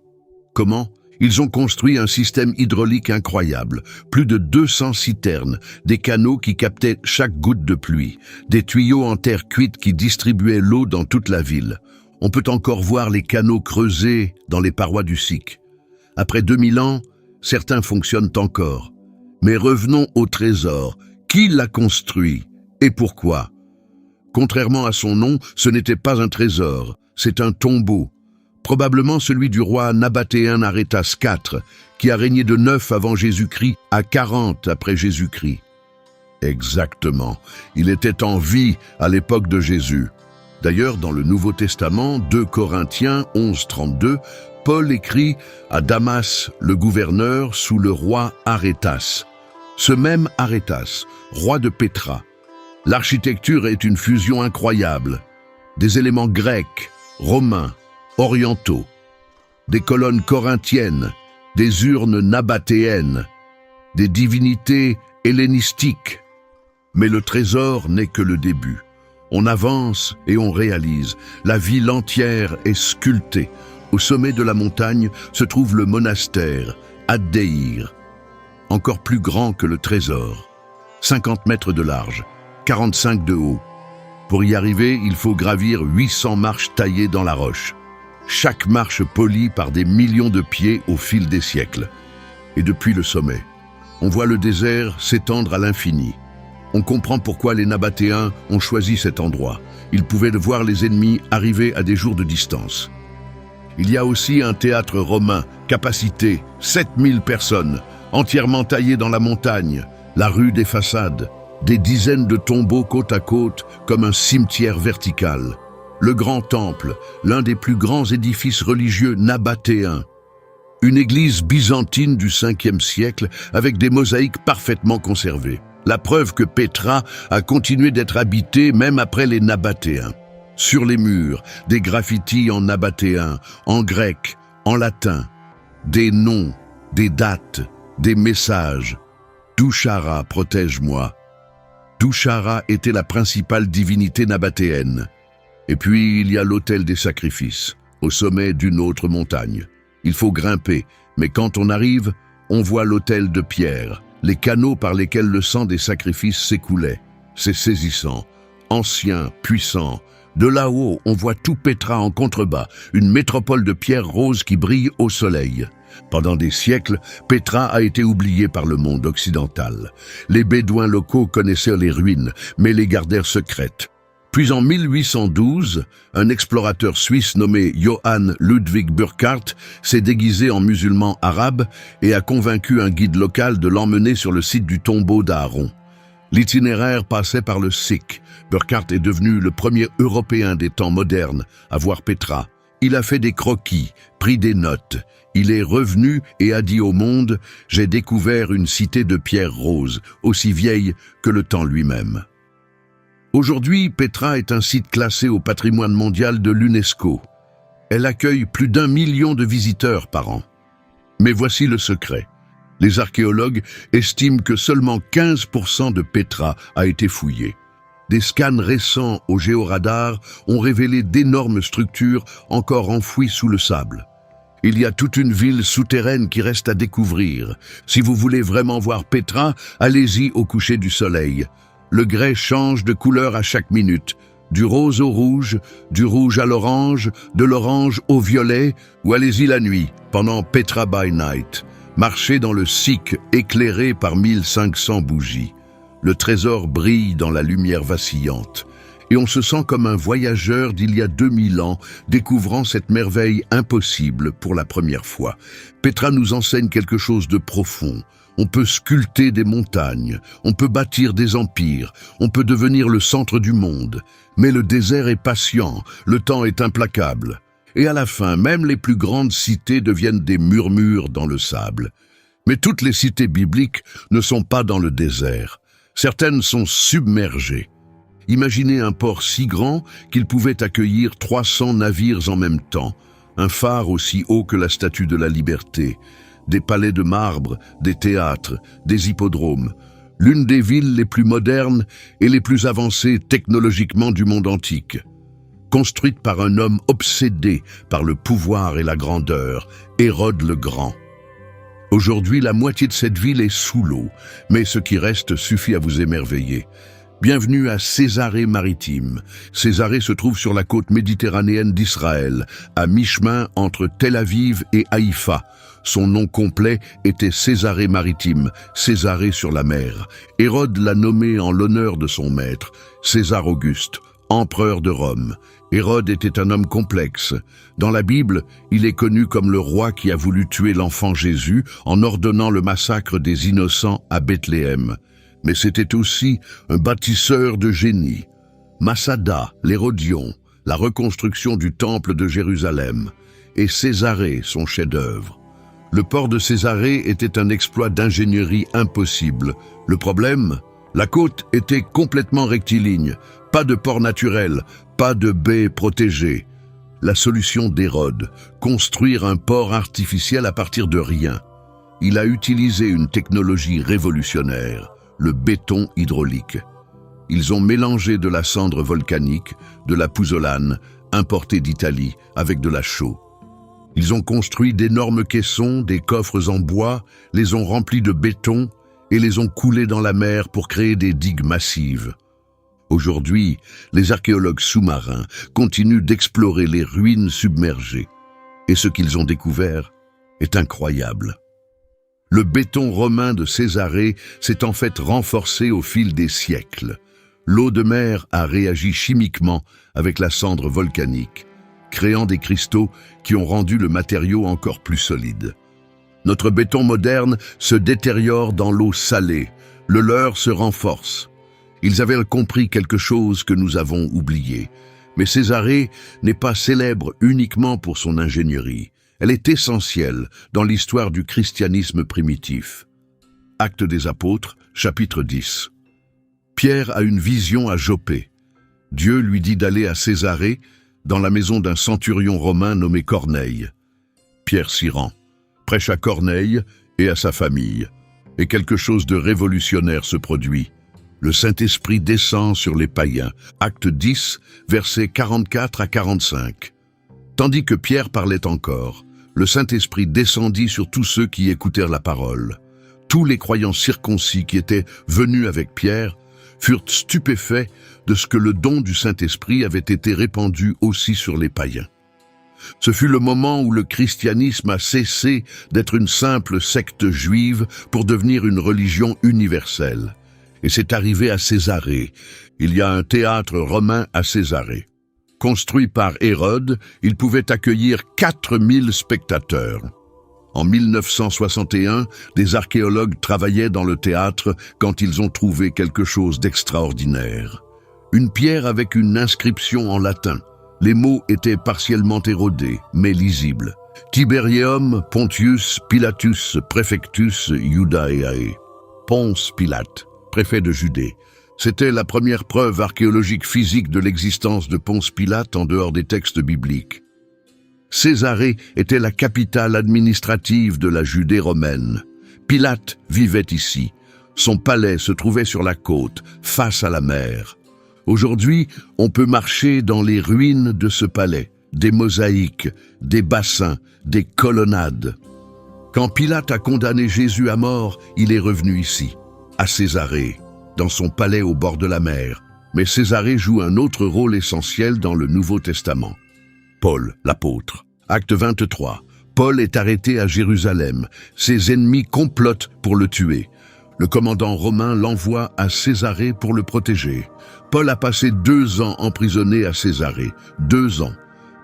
Comment ? Ils ont construit un système hydraulique incroyable, plus de 200 citernes, des canaux qui captaient chaque goutte de pluie, des tuyaux en terre cuite qui distribuaient l'eau dans toute la ville. On peut encore voir les canaux creusés dans les parois du Siq. Après 2000 ans, certains fonctionnent encore. Mais revenons au trésor. Qui l'a construit et pourquoi? Contrairement à son nom, ce n'était pas un trésor, c'est un tombeau. Probablement celui du roi nabatéen Arétas IV, qui a régné de 9 avant Jésus-Christ à 40 après Jésus-Christ. Exactement, il était en vie à l'époque de Jésus. D'ailleurs, dans le Nouveau Testament, 2 Corinthiens 11:32, Paul écrit à Damas, le gouverneur sous le roi Arétas. Ce même Arétas, roi de Pétra. L'architecture est une fusion incroyable. Des éléments grecs, romains, orientaux, des colonnes corinthiennes, des urnes nabatéennes, des divinités hellénistiques. Mais le trésor n'est que le début. On avance et on réalise. La ville entière est sculptée. Au sommet de la montagne se trouve le monastère, Ad-Deir, encore plus grand que le trésor. 50 mètres de large, 45 de haut. Pour y arriver, il faut gravir 800 marches taillées dans la roche. Chaque marche polie par des millions de pieds au fil des siècles. Et depuis le sommet, on voit le désert s'étendre à l'infini. On comprend pourquoi les Nabatéens ont choisi cet endroit. Ils pouvaient voir les ennemis arriver à des jours de distance. Il y a aussi un théâtre romain, capacité 7000 personnes, entièrement taillé dans la montagne, la rue des façades, des dizaines de tombeaux côte à côte comme un cimetière vertical. Le grand temple, l'un des plus grands édifices religieux nabatéens. Une église byzantine du 5e siècle avec des mosaïques parfaitement conservées. La preuve que Pétra a continué d'être habitée même après les Nabatéens. Sur les murs, des graffitis en nabatéen, en grec, en latin. Des noms, des dates, des messages. Douchara, protège-moi. Douchara était la principale divinité nabatéenne. Et puis il y a l'autel des sacrifices, au sommet d'une autre montagne. Il faut grimper, mais quand on arrive, on voit l'autel de pierre, les canaux par lesquels le sang des sacrifices s'écoulait. C'est saisissant, ancien, puissant. De là-haut, on voit tout Pétra en contrebas, une métropole de pierre rose qui brille au soleil. Pendant des siècles, Pétra a été oubliée par le monde occidental. Les Bédouins locaux connaissaient les ruines, mais les gardèrent secrètes. Puis en 1812, un explorateur suisse nommé Johann Ludwig Burckhardt s'est déguisé en musulman arabe et a convaincu un guide local de l'emmener sur le site du tombeau d'Aaron. L'itinéraire passait par le Sikh. Burckhardt est devenu le premier Européen des temps modernes à voir Pétra. Il a fait des croquis, pris des notes. Il est revenu et a dit au monde « J'ai découvert une cité de pierre rose, aussi vieille que le temps lui-même ». Aujourd'hui, Pétra est un site classé au patrimoine mondial de l'UNESCO. Elle accueille plus d'1 million de visiteurs par an. Mais voici le secret. Les archéologues estiment que seulement 15% de Pétra a été fouillé. Des scans récents au géoradar ont révélé d'énormes structures encore enfouies sous le sable. Il y a toute une ville souterraine qui reste à découvrir. Si vous voulez vraiment voir Pétra, allez-y au coucher du soleil. Le grès change de couleur à chaque minute, du rose au rouge, du rouge à l'orange, de l'orange au violet, ou allez-y la nuit, pendant Pétra by Night. Marchez dans le Sikh éclairé par 1500 bougies. Le trésor brille dans la lumière vacillante. Et on se sent comme un voyageur d'il y a 2000 ans, découvrant cette merveille impossible pour la première fois. Pétra nous enseigne quelque chose de profond. On peut sculpter des montagnes, on peut bâtir des empires, on peut devenir le centre du monde. Mais le désert est patient, le temps est implacable. Et à la fin, même les plus grandes cités deviennent des murmures dans le sable. Mais toutes les cités bibliques ne sont pas dans le désert. Certaines sont submergées. Imaginez un port si grand qu'il pouvait accueillir 300 navires en même temps, un phare aussi haut que la Statue de la Liberté, des palais de marbre, des théâtres, des hippodromes, l'une des villes les plus modernes et les plus avancées technologiquement du monde antique. Construite par un homme obsédé par le pouvoir et la grandeur, Hérode le Grand. Aujourd'hui, la moitié de cette ville est sous l'eau, mais ce qui reste suffit à vous émerveiller. Bienvenue à Césarée-Maritime. Césarée se trouve sur la côte méditerranéenne d'Israël, à mi-chemin entre Tel Aviv et Haïfa. Son nom complet était Césarée-Maritime, Césarée sur la mer. Hérode l'a nommé en l'honneur de son maître, César Auguste, empereur de Rome. Hérode était un homme complexe. Dans la Bible, il est connu comme le roi qui a voulu tuer l'enfant Jésus en ordonnant le massacre des innocents à Bethléem. Mais c'était aussi un bâtisseur de génie. Massada, l'Hérodion, la reconstruction du temple de Jérusalem, et Césarée, son chef-d'œuvre. Le port de Césarée était un exploit d'ingénierie impossible. Le problème, la côte était complètement rectiligne, pas de port naturel, pas de baie protégée. La solution d'Hérode, construire un port artificiel à partir de rien. Il a utilisé une technologie révolutionnaire, le béton hydraulique. Ils ont mélangé de la cendre volcanique, de la pouzzolane, importée d'Italie, avec de la chaux. Ils ont construit d'énormes caissons, des coffres en bois, les ont remplis de béton et les ont coulés dans la mer pour créer des digues massives. Aujourd'hui, les archéologues sous-marins continuent d'explorer les ruines submergées. Et ce qu'ils ont découvert est incroyable. Le béton romain de Césarée s'est en fait renforcé au fil des siècles. L'eau de mer a réagi chimiquement avec la cendre volcanique. créant des cristaux qui ont rendu le matériau encore plus solide. Notre béton moderne se détériore dans l'eau salée, le leur se renforce. Ils avaient compris quelque chose que nous avons oublié. Mais Césarée n'est pas célèbre uniquement pour son ingénierie. Elle est essentielle dans l'histoire du christianisme primitif. Actes des Apôtres, chapitre 10. Pierre a une vision à Joppé. Dieu lui dit d'aller à Césarée, dans la maison d'un centurion romain nommé Corneille. Pierre s'y rend, prêche à Corneille et à sa famille. Et quelque chose de révolutionnaire se produit. Le Saint-Esprit descend sur les païens. Acte 10, versets 44 à 45. Tandis que Pierre parlait encore, le Saint-Esprit descendit sur tous ceux qui écoutèrent la parole. Tous les croyants circoncis qui étaient venus avec Pierre furent stupéfaits de ce que le don du Saint-Esprit avait été répandu aussi sur les païens. Ce fut le moment où le christianisme a cessé d'être une simple secte juive pour devenir une religion universelle. Et c'est arrivé à Césarée. Il y a un théâtre romain à Césarée. Construit par Hérode, il pouvait accueillir 4000 spectateurs. En 1961, des archéologues travaillaient dans le théâtre quand ils ont trouvé quelque chose d'extraordinaire. Une pierre avec une inscription en latin. Les mots étaient partiellement érodés, mais lisibles. Tiberium Pontius Pilatus Praefectus Iudaeae. Ponce Pilate, préfet de Judée. C'était la première preuve archéologique physique de l'existence de Ponce Pilate en dehors des textes bibliques. Césarée était la capitale administrative de la Judée romaine. Pilate vivait ici. Son palais se trouvait sur la côte, face à la mer. Aujourd'hui, on peut marcher dans les ruines de ce palais, des mosaïques, des bassins, des colonnades. Quand Pilate a condamné Jésus à mort, il est revenu ici, à Césarée, dans son palais au bord de la mer. Mais Césarée joue un autre rôle essentiel dans le Nouveau Testament. Paul, l'apôtre. Acte 23. Paul est arrêté à Jérusalem. Ses ennemis complotent pour le tuer. Le commandant romain l'envoie à Césarée pour le protéger. Paul a passé 2 ans emprisonné à Césarée. 2 ans.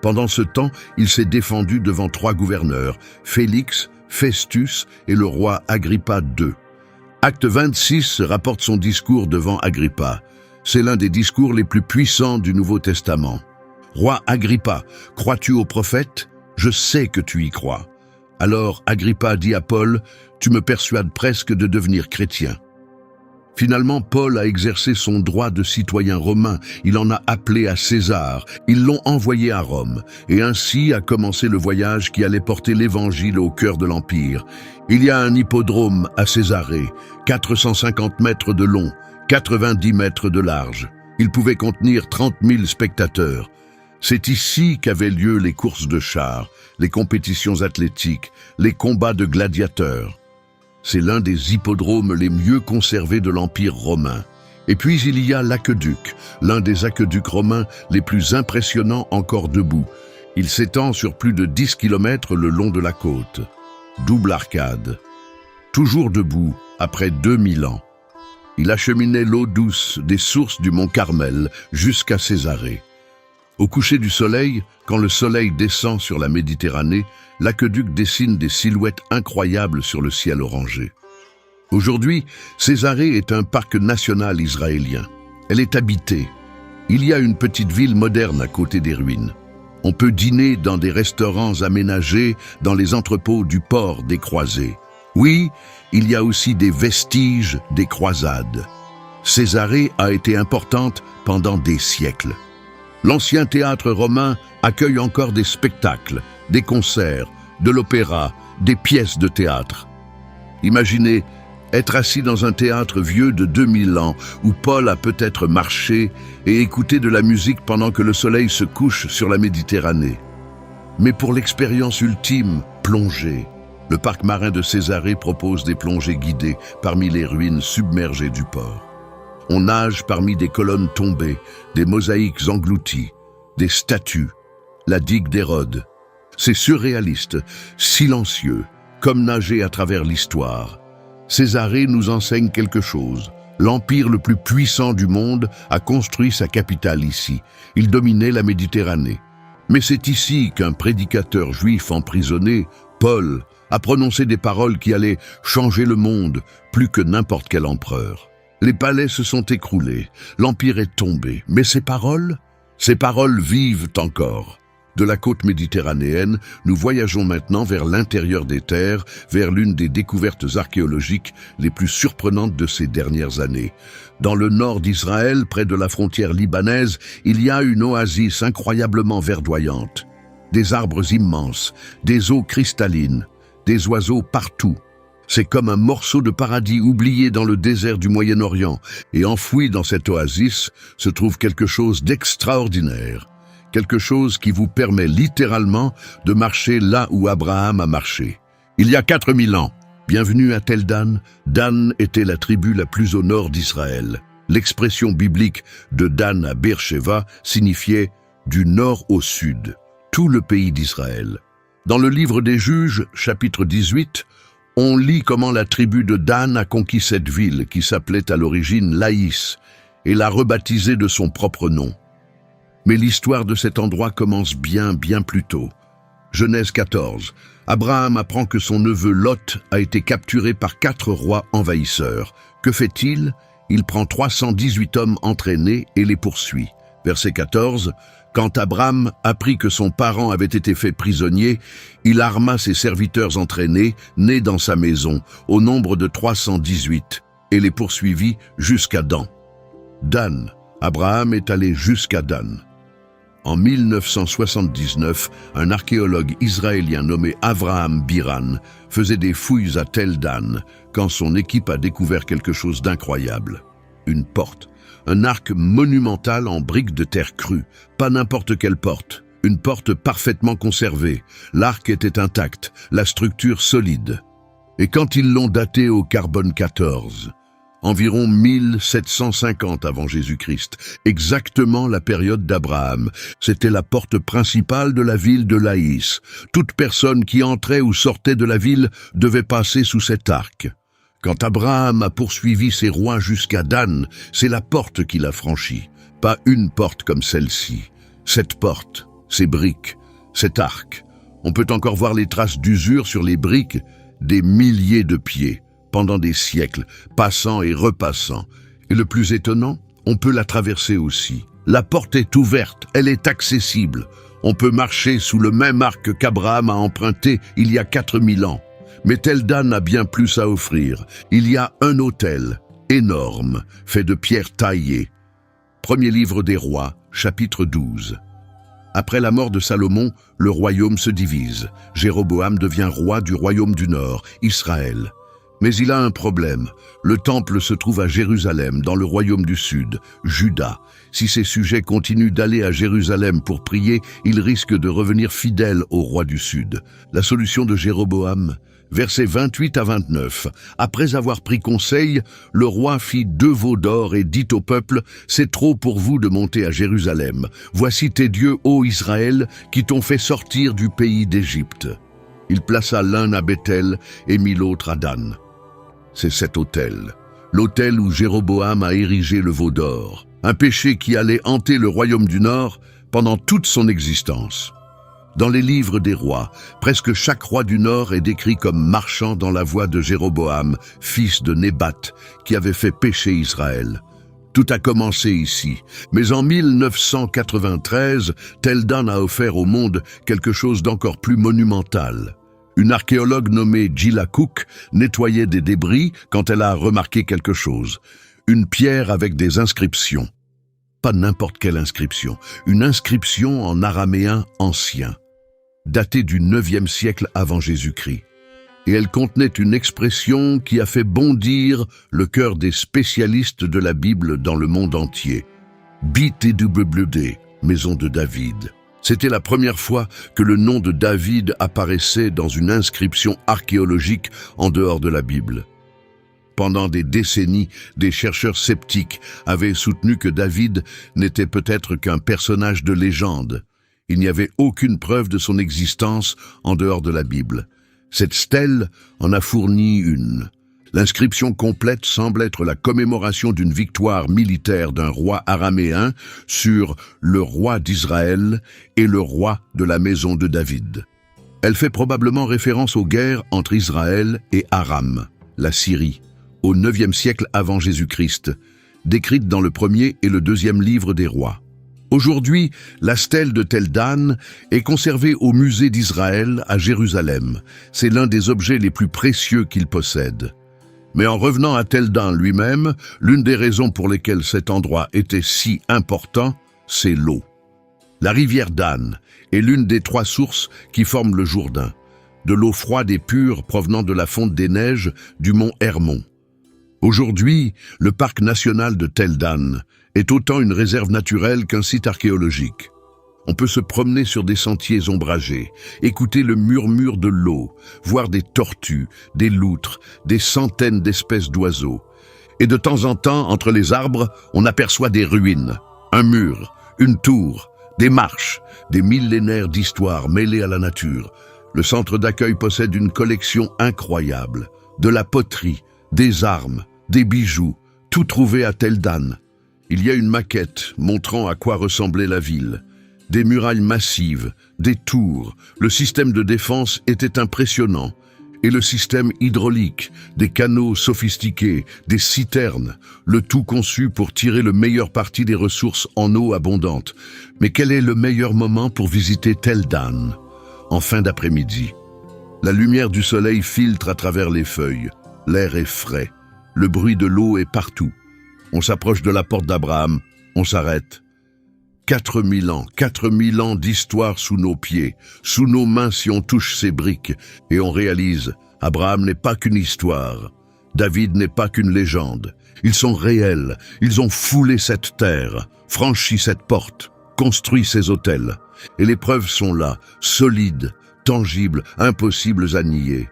Pendant ce temps, il s'est défendu devant 3 gouverneurs, Félix, Festus et le roi Agrippa II. Acte 26 rapporte son discours devant Agrippa. C'est l'un des discours les plus puissants du Nouveau Testament. « Roi Agrippa, crois-tu aux prophètes ? Je sais que tu y crois. » Alors Agrippa dit à Paul, « Tu me persuades presque de devenir chrétien. » Finalement, Paul a exercé son droit de citoyen romain. Il en a appelé à César. Ils l'ont envoyé à Rome. Et ainsi a commencé le voyage qui allait porter l'Évangile au cœur de l'Empire. Il y a un hippodrome à Césarée, 450 mètres de long, 90 mètres de large. Il pouvait contenir 30 000 spectateurs. C'est ici qu'avaient lieu les courses de chars, les compétitions athlétiques, les combats de gladiateurs. C'est l'un des hippodromes les mieux conservés de l'Empire romain. Et puis il y a l'aqueduc, l'un des aqueducs romains les plus impressionnants encore debout. Il s'étend sur plus de 10 km le long de la côte. Double arcade. Toujours debout, après 2000 ans. Il acheminait l'eau douce des sources du mont Carmel jusqu'à Césarée. Au coucher du soleil, quand le soleil descend sur la Méditerranée, l'aqueduc dessine des silhouettes incroyables sur le ciel orangé. Aujourd'hui, Césarée est un parc national israélien. Elle est habitée. Il y a une petite ville moderne à côté des ruines. On peut dîner dans des restaurants aménagés dans les entrepôts du port des croisés. Oui, il y a aussi des vestiges des croisades. Césarée a été importante pendant des siècles. L'ancien théâtre romain accueille encore des spectacles, des concerts, de l'opéra, des pièces de théâtre. Imaginez être assis dans un théâtre vieux de 2000 ans où Paul a peut-être marché et écouté de la musique pendant que le soleil se couche sur la Méditerranée. Mais pour l'expérience ultime, plongée, le parc marin de Césarée propose des plongées guidées parmi les ruines submergées du port. On nage parmi des colonnes tombées, des mosaïques englouties, des statues, la digue d'Hérode. C'est surréaliste, silencieux, comme nager à travers l'histoire. Césarée nous enseigne quelque chose. L'empire le plus puissant du monde a construit sa capitale ici. Il dominait la Méditerranée. Mais c'est ici qu'un prédicateur juif emprisonné, Paul, a prononcé des paroles qui allaient changer le monde plus que n'importe quel empereur. Les palais se sont écroulés, l'empire est tombé, mais ces paroles vivent encore. De la côte méditerranéenne, nous voyageons maintenant vers l'intérieur des terres, vers l'une des découvertes archéologiques les plus surprenantes de ces dernières années. Dans le nord d'Israël, près de la frontière libanaise, il y a une oasis incroyablement verdoyante. Des arbres immenses, des eaux cristallines, des oiseaux partout. C'est comme un morceau de paradis oublié dans le désert du Moyen-Orient, et enfoui dans cette oasis se trouve quelque chose d'extraordinaire. Quelque chose qui vous permet littéralement de marcher là où Abraham a marché. Il y a 4000 ans, bienvenue à Tel Dan, Dan était la tribu la plus au nord d'Israël. L'expression biblique de Dan à Beersheva signifiait « du nord au sud », tout le pays d'Israël. Dans le livre des Juges, chapitre 18, on lit comment la tribu de Dan a conquis cette ville qui s'appelait à l'origine Laïs et l'a rebaptisée de son propre nom. Mais l'histoire de cet endroit commence bien plus tôt. Genèse 14. Abraham apprend que son neveu Lot a été capturé par 4 rois envahisseurs. Que fait-il? Il prend 318 hommes entraînés et les poursuit. Verset 14. Quand Abraham apprit que son parent avait été fait prisonnier, il arma ses serviteurs entraînés, nés dans sa maison, au nombre de 318, et les poursuivit jusqu'à Dan. Dan. Abraham est allé jusqu'à Dan. En 1979, un archéologue israélien nommé Avraham Biran faisait des fouilles à Tel Dan quand son équipe a découvert quelque chose d'incroyable. Une porte, un arc monumental en briques de terre crue, pas n'importe quelle porte, une porte parfaitement conservée. L'arc était intact, la structure solide. Et quand ils l'ont daté au carbone 14, environ 1750 avant Jésus-Christ, exactement la période d'Abraham. C'était la porte principale de la ville de Laïs. Toute personne qui entrait ou sortait de la ville devait passer sous cet arc. Quand Abraham a poursuivi ses rois jusqu'à Dan, c'est la porte qu'il a franchie, pas une porte comme celle-ci. Cette porte, ces briques, cet arc. On peut encore voir les traces d'usure sur les briques, des milliers de pieds. Pendant des siècles, passant et repassant. Et le plus étonnant, on peut la traverser aussi. La porte est ouverte, elle est accessible. On peut marcher sous le même arc qu'Abraham a emprunté il y a 4000 ans. Mais Tel Dan a bien plus à offrir. Il y a un autel, énorme, fait de pierres taillées. Premier livre des rois, chapitre 12. Après la mort de Salomon, le royaume se divise. Jéroboam devient roi du royaume du Nord, Israël. Mais il a un problème. Le temple se trouve à Jérusalem, dans le royaume du Sud, Juda. Si ses sujets continuent d'aller à Jérusalem pour prier, ils risquent de revenir fidèles au roi du Sud. La solution de Jéroboam, versets 28 à 29. Après avoir pris conseil, le roi fit 2 veaux d'or et dit au peuple, « C'est trop pour vous de monter à Jérusalem. Voici tes dieux, ô Israël, qui t'ont fait sortir du pays d'Égypte. » Il plaça l'un à Béthel et mit l'autre à Dan. C'est cet autel, l'autel où Jéroboam a érigé le veau d'or, un péché qui allait hanter le royaume du Nord pendant toute son existence. Dans les livres des rois, presque chaque roi du Nord est décrit comme marchant dans la voie de Jéroboam, fils de Nébat, qui avait fait pécher Israël. Tout a commencé ici, mais en 1993, Tel Dan a offert au monde quelque chose d'encore plus monumental. Une archéologue nommée Gila Cook nettoyait des débris quand elle a remarqué quelque chose. Une pierre avec des inscriptions. Pas n'importe quelle inscription. Une inscription en araméen ancien, datée du 9e siècle avant Jésus-Christ. Et elle contenait une expression qui a fait bondir le cœur des spécialistes de la Bible dans le monde entier. BTWD, maison de David. C'était la première fois que le nom de David apparaissait dans une inscription archéologique en dehors de la Bible. Pendant des décennies, des chercheurs sceptiques avaient soutenu que David n'était peut-être qu'un personnage de légende. Il n'y avait aucune preuve de son existence en dehors de la Bible. Cette stèle en a fourni une. L'inscription complète semble être la commémoration d'une victoire militaire d'un roi araméen sur le roi d'Israël et le roi de la maison de David. Elle fait probablement référence aux guerres entre Israël et Aram, la Syrie, au IXe siècle avant Jésus-Christ, décrite dans le premier et le deuxième livre des rois. Aujourd'hui, la stèle de Tel Dan est conservée au musée d'Israël à Jérusalem. C'est l'un des objets les plus précieux qu'il possède. Mais en revenant à Tel Dan lui-même, l'une des raisons pour lesquelles cet endroit était si important, c'est l'eau. La rivière Dan est l'une des 3 sources qui forment le Jourdain, de l'eau froide et pure provenant de la fonte des neiges du mont Hermon. Aujourd'hui, le parc national de Tel Dan est autant une réserve naturelle qu'un site archéologique. On peut se promener sur des sentiers ombragés, écouter le murmure de l'eau, voir des tortues, des loutres, des centaines d'espèces d'oiseaux. Et de temps en temps, entre les arbres, on aperçoit des ruines, un mur, une tour, des marches, des millénaires d'histoire mêlées à la nature. Le centre d'accueil possède une collection incroyable, de la poterie, des armes, des bijoux, tout trouvé à Tel Dan. Il y a une maquette montrant à quoi ressemblait la ville. Des murailles massives, des tours, le système de défense était impressionnant. Et le système hydraulique, des canaux sophistiqués, des citernes, le tout conçu pour tirer le meilleur parti des ressources en eau abondante. Mais quel est le meilleur moment pour visiter Tel Dan? En fin d'après-midi. La lumière du soleil filtre à travers les feuilles. L'air est frais. Le bruit de l'eau est partout. On s'approche de la porte d'Abraham. On s'arrête. 4000 ans d'histoire sous nos pieds, sous nos mains si on touche ces briques, et on réalise, Abraham n'est pas qu'une histoire, David n'est pas qu'une légende. Ils sont réels, ils ont foulé cette terre, franchi cette porte, construit ces autels. Et les preuves sont là, solides, tangibles, impossibles à nier.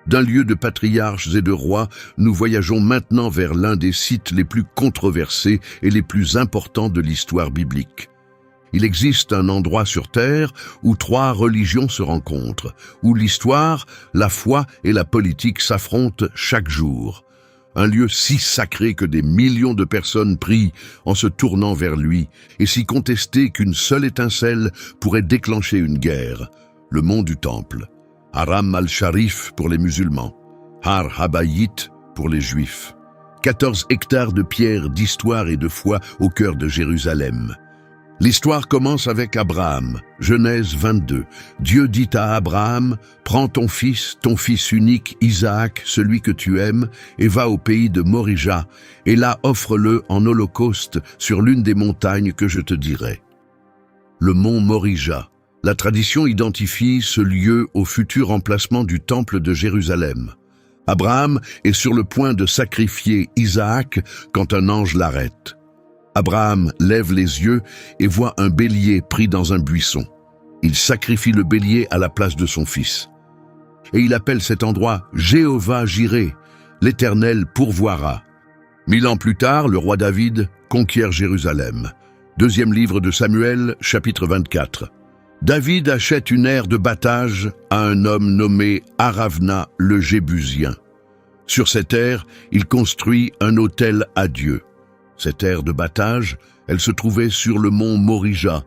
D'un lieu de patriarches et de rois, nous voyageons maintenant vers l'un des sites les plus controversés et les plus importants de l'histoire biblique. Il existe un endroit sur terre où 3 religions se rencontrent, où l'histoire, la foi et la politique s'affrontent chaque jour. Un lieu si sacré que des millions de personnes prient en se tournant vers lui, et si contesté qu'une seule étincelle pourrait déclencher une guerre, le mont du Temple. Haram al-Sharif pour les musulmans, Har Habayit pour les juifs. 14 hectares de pierres d'histoire et de foi au cœur de Jérusalem. L'histoire commence avec Abraham, Genèse 22. Dieu dit à Abraham, « Prends ton fils unique Isaac, celui que tu aimes, et va au pays de Morija, et là offre-le en holocauste sur l'une des montagnes que je te dirai. » Le mont Morija. La tradition identifie ce lieu au futur emplacement du temple de Jérusalem. Abraham est sur le point de sacrifier Isaac quand un ange l'arrête. Abraham lève les yeux et voit un bélier pris dans un buisson. Il sacrifie le bélier à la place de son fils. Et il appelle cet endroit Jéhovah Jiré, l'Éternel pourvoira. 1000 ans plus tard, le roi David conquiert Jérusalem. Deuxième livre de Samuel, chapitre 24. David achète une aire de battage à un homme nommé Aravna le Jébusien. Sur cette aire, il construit un autel à Dieu. Cette aire de battage, elle se trouvait sur le mont Morija.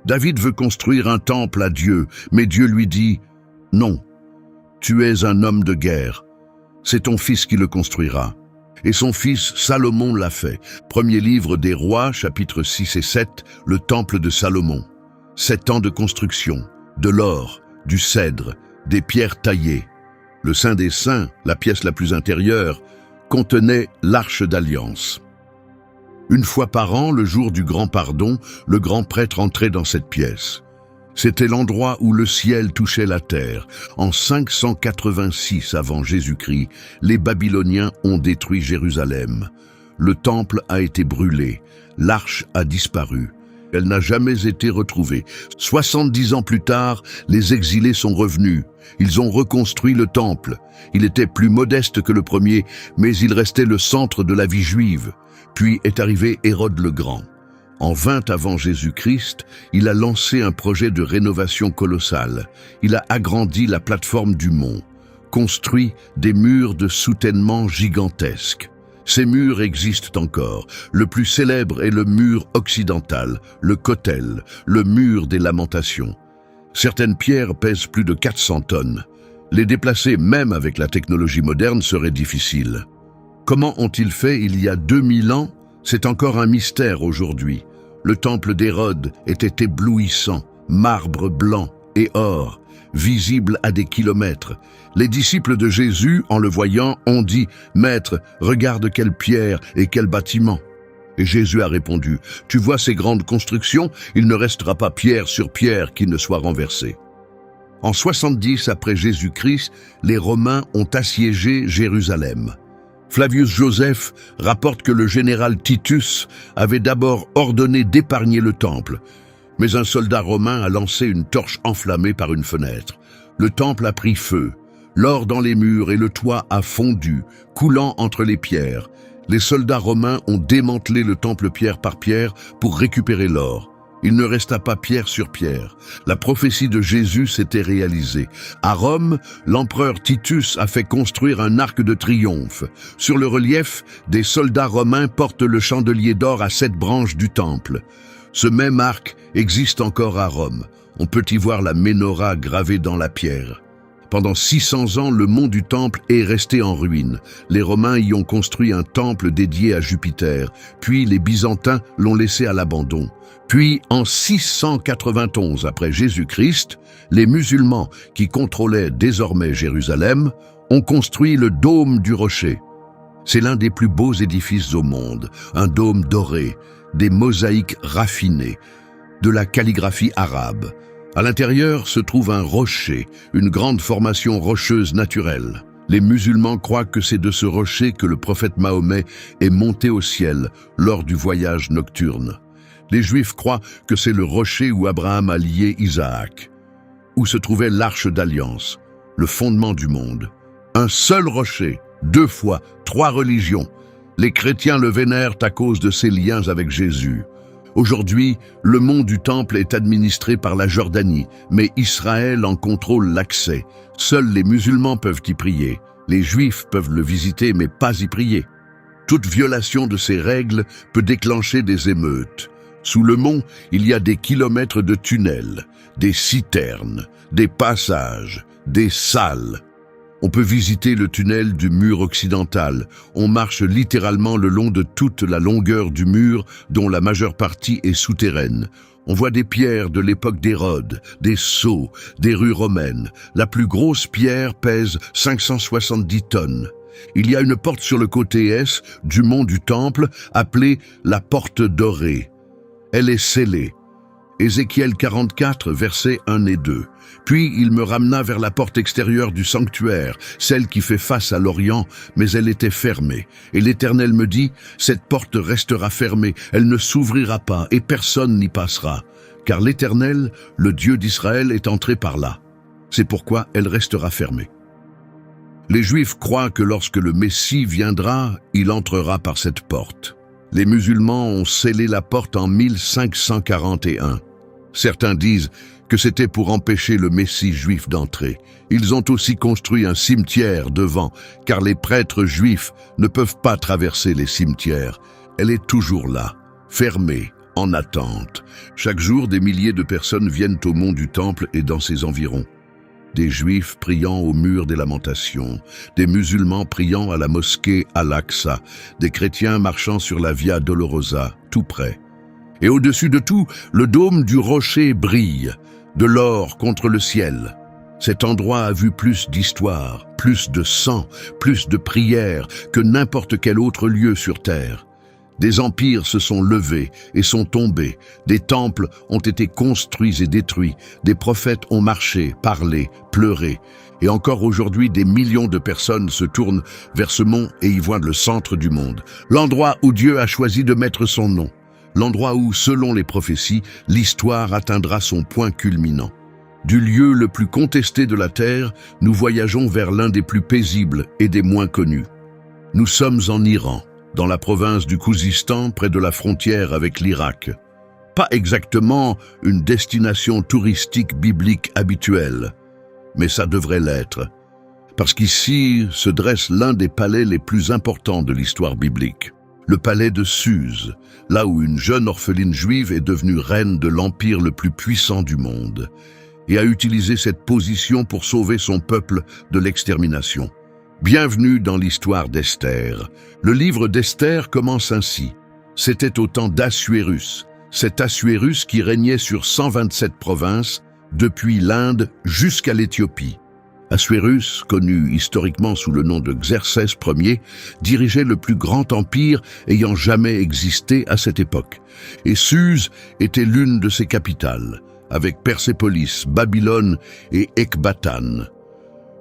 David veut construire un temple à Dieu, mais Dieu lui dit « Non, tu es un homme de guerre. C'est ton fils qui le construira. » Et son fils Salomon l'a fait. Premier livre des rois, chapitres 6 et 7, le temple de Salomon. 7 ans de construction, de l'or, du cèdre, des pierres taillées. Le Saint des Saints, la pièce la plus intérieure, contenait l'Arche d'Alliance. Une fois par an, le jour du Grand Pardon, le grand prêtre entrait dans cette pièce. C'était l'endroit où le ciel touchait la terre. En 586 avant Jésus-Christ, les Babyloniens ont détruit Jérusalem. Le temple a été brûlé, l'arche a disparu. Elle n'a jamais été retrouvée. 70 ans plus tard, les exilés sont revenus. Ils ont reconstruit le temple. Il était plus modeste que le premier, mais il restait le centre de la vie juive. Puis est arrivé Hérode le Grand. En 20 avant Jésus-Christ, il a lancé un projet de rénovation colossale. Il a agrandi la plateforme du mont. construit des murs de soutènement gigantesques. Ces murs existent encore. Le plus célèbre est le mur occidental, le Kotel, le mur des lamentations. Certaines pierres pèsent plus de 400 tonnes. Les déplacer, même avec la technologie moderne, serait difficile. Comment ont-ils fait il y a 2000 ans? C'est encore un mystère aujourd'hui. Le temple d'Hérode était éblouissant, marbre blanc et or, visible à des kilomètres. Les disciples de Jésus, en le voyant, ont dit « Maître, regarde quelle pierre et quel bâtiment !» Et Jésus a répondu « Tu vois ces grandes constructions? Il ne restera pas pierre sur pierre qui ne soit renversée. » En 70 après Jésus-Christ, les Romains ont assiégé Jérusalem. Flavius Joseph rapporte que le général Titus avait d'abord ordonné d'épargner le temple, mais un soldat romain a lancé une torche enflammée par une fenêtre. Le temple a pris feu, l'or dans les murs et le toit a fondu, coulant entre les pierres. Les soldats romains ont démantelé le temple pierre par pierre pour récupérer l'or. Il ne resta pas pierre sur pierre. La prophétie de Jésus s'était réalisée. À Rome, l'empereur Titus a fait construire un arc de triomphe. Sur le relief, des soldats romains portent le chandelier d'or à 7 branches du temple. Ce même arc existe encore à Rome. On peut y voir la menorah gravée dans la pierre. Pendant 600 ans, le mont du Temple est resté en ruine. Les Romains y ont construit un temple dédié à Jupiter, puis les Byzantins l'ont laissé à l'abandon. Puis, en 691 après Jésus-Christ, les musulmans, qui contrôlaient désormais Jérusalem, ont construit le dôme du rocher. C'est l'un des plus beaux édifices au monde, un dôme doré, des mosaïques raffinées, de la calligraphie arabe. À l'intérieur se trouve un rocher, une grande formation rocheuse naturelle. Les musulmans croient que c'est de ce rocher que le prophète Mahomet est monté au ciel lors du voyage nocturne. Les Juifs croient que c'est le rocher où Abraham a lié Isaac, où se trouvait l'arche d'alliance, le fondement du monde. Un seul rocher, 2 fois, 3 religions. Les chrétiens le vénèrent à cause de ses liens avec Jésus. Aujourd'hui, le mont du Temple est administré par la Jordanie, mais Israël en contrôle l'accès. Seuls les musulmans peuvent y prier. Les Juifs peuvent le visiter, mais pas y prier. Toute violation de ces règles peut déclencher des émeutes. Sous le mont, il y a des kilomètres de tunnels, des citernes, des passages, des salles. On peut visiter le tunnel du mur occidental. On marche littéralement le long de toute la longueur du mur, dont la majeure partie est souterraine. On voit des pierres de l'époque d'Hérode, des sceaux, des rues romaines. La plus grosse pierre pèse 570 tonnes. Il y a une porte sur le côté est du mont du Temple, appelée la porte dorée. Elle est scellée. Ézéchiel 44, versets 1 et 2. Puis il me ramena vers la porte extérieure du sanctuaire, celle qui fait face à l'Orient, mais elle était fermée. Et l'Éternel me dit, cette porte restera fermée, elle ne s'ouvrira pas, et personne n'y passera. Car l'Éternel, le Dieu d'Israël, est entré par là. C'est pourquoi elle restera fermée. Les Juifs croient que lorsque le Messie viendra, il entrera par cette porte. Les musulmans ont scellé la porte en 1541. Certains disent que c'était pour empêcher le Messie juif d'entrer. Ils ont aussi construit un cimetière devant, car les prêtres juifs ne peuvent pas traverser les cimetières. Elle est toujours là, fermée, en attente. Chaque jour, des milliers de personnes viennent au mont du Temple et dans ses environs. Des Juifs priant au mur des lamentations, des musulmans priant à la mosquée Al-Aqsa, des chrétiens marchant sur la Via Dolorosa, tout près. Et au-dessus de tout, le dôme du rocher brille, de l'or contre le ciel. Cet endroit a vu plus d'histoire, plus de sang, plus de prières que n'importe quel autre lieu sur terre. Des empires se sont levés et sont tombés, des temples ont été construits et détruits, des prophètes ont marché, parlé, pleuré. Et encore aujourd'hui, des millions de personnes se tournent vers ce mont et y voient le centre du monde, l'endroit où Dieu a choisi de mettre son nom, l'endroit où, selon les prophéties, l'histoire atteindra son point culminant. Du lieu le plus contesté de la terre, nous voyageons vers l'un des plus paisibles et des moins connus. Nous sommes en Iran, dans la province du Khouzistan, près de la frontière avec l'Irak. Pas exactement une destination touristique biblique habituelle, mais ça devrait l'être. parce qu'ici se dresse l'un des palais les plus importants de l'histoire biblique. Le palais de Suse, là où une jeune orpheline juive est devenue reine de l'empire le plus puissant du monde, et a utilisé cette position pour sauver son peuple de l'extermination. Bienvenue dans l'histoire d'Esther. Le livre d'Esther commence ainsi. C'était au temps d'Assuérus, cet Assuérus qui régnait sur 127 provinces, depuis l'Inde jusqu'à l'Éthiopie. Assuérus, connu historiquement sous le nom de Xerxès Ier, dirigeait le plus grand empire ayant jamais existé à cette époque. Et Suse était l'une de ses capitales, avec Persépolis, Babylone et Ecbatane.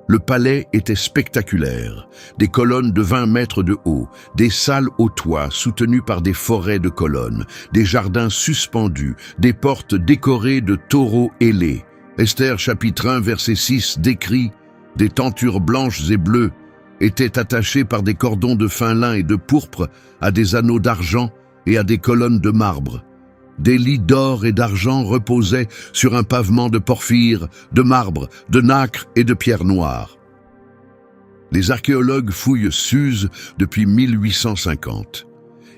Le palais était spectaculaire, des colonnes de 20 mètres de haut, des salles au toit soutenues par des forêts de colonnes, des jardins suspendus, des portes décorées de taureaux ailés. Esther chapitre 1 verset 6 décrit « Des tentures blanches et bleues étaient attachées par des cordons de fin lin et de pourpre à des anneaux d'argent et à des colonnes de marbre. Des lits d'or et d'argent reposaient sur un pavement de porphyre, de marbre, de nacre et de pierre noire. » Les archéologues fouillent Suse depuis 1850.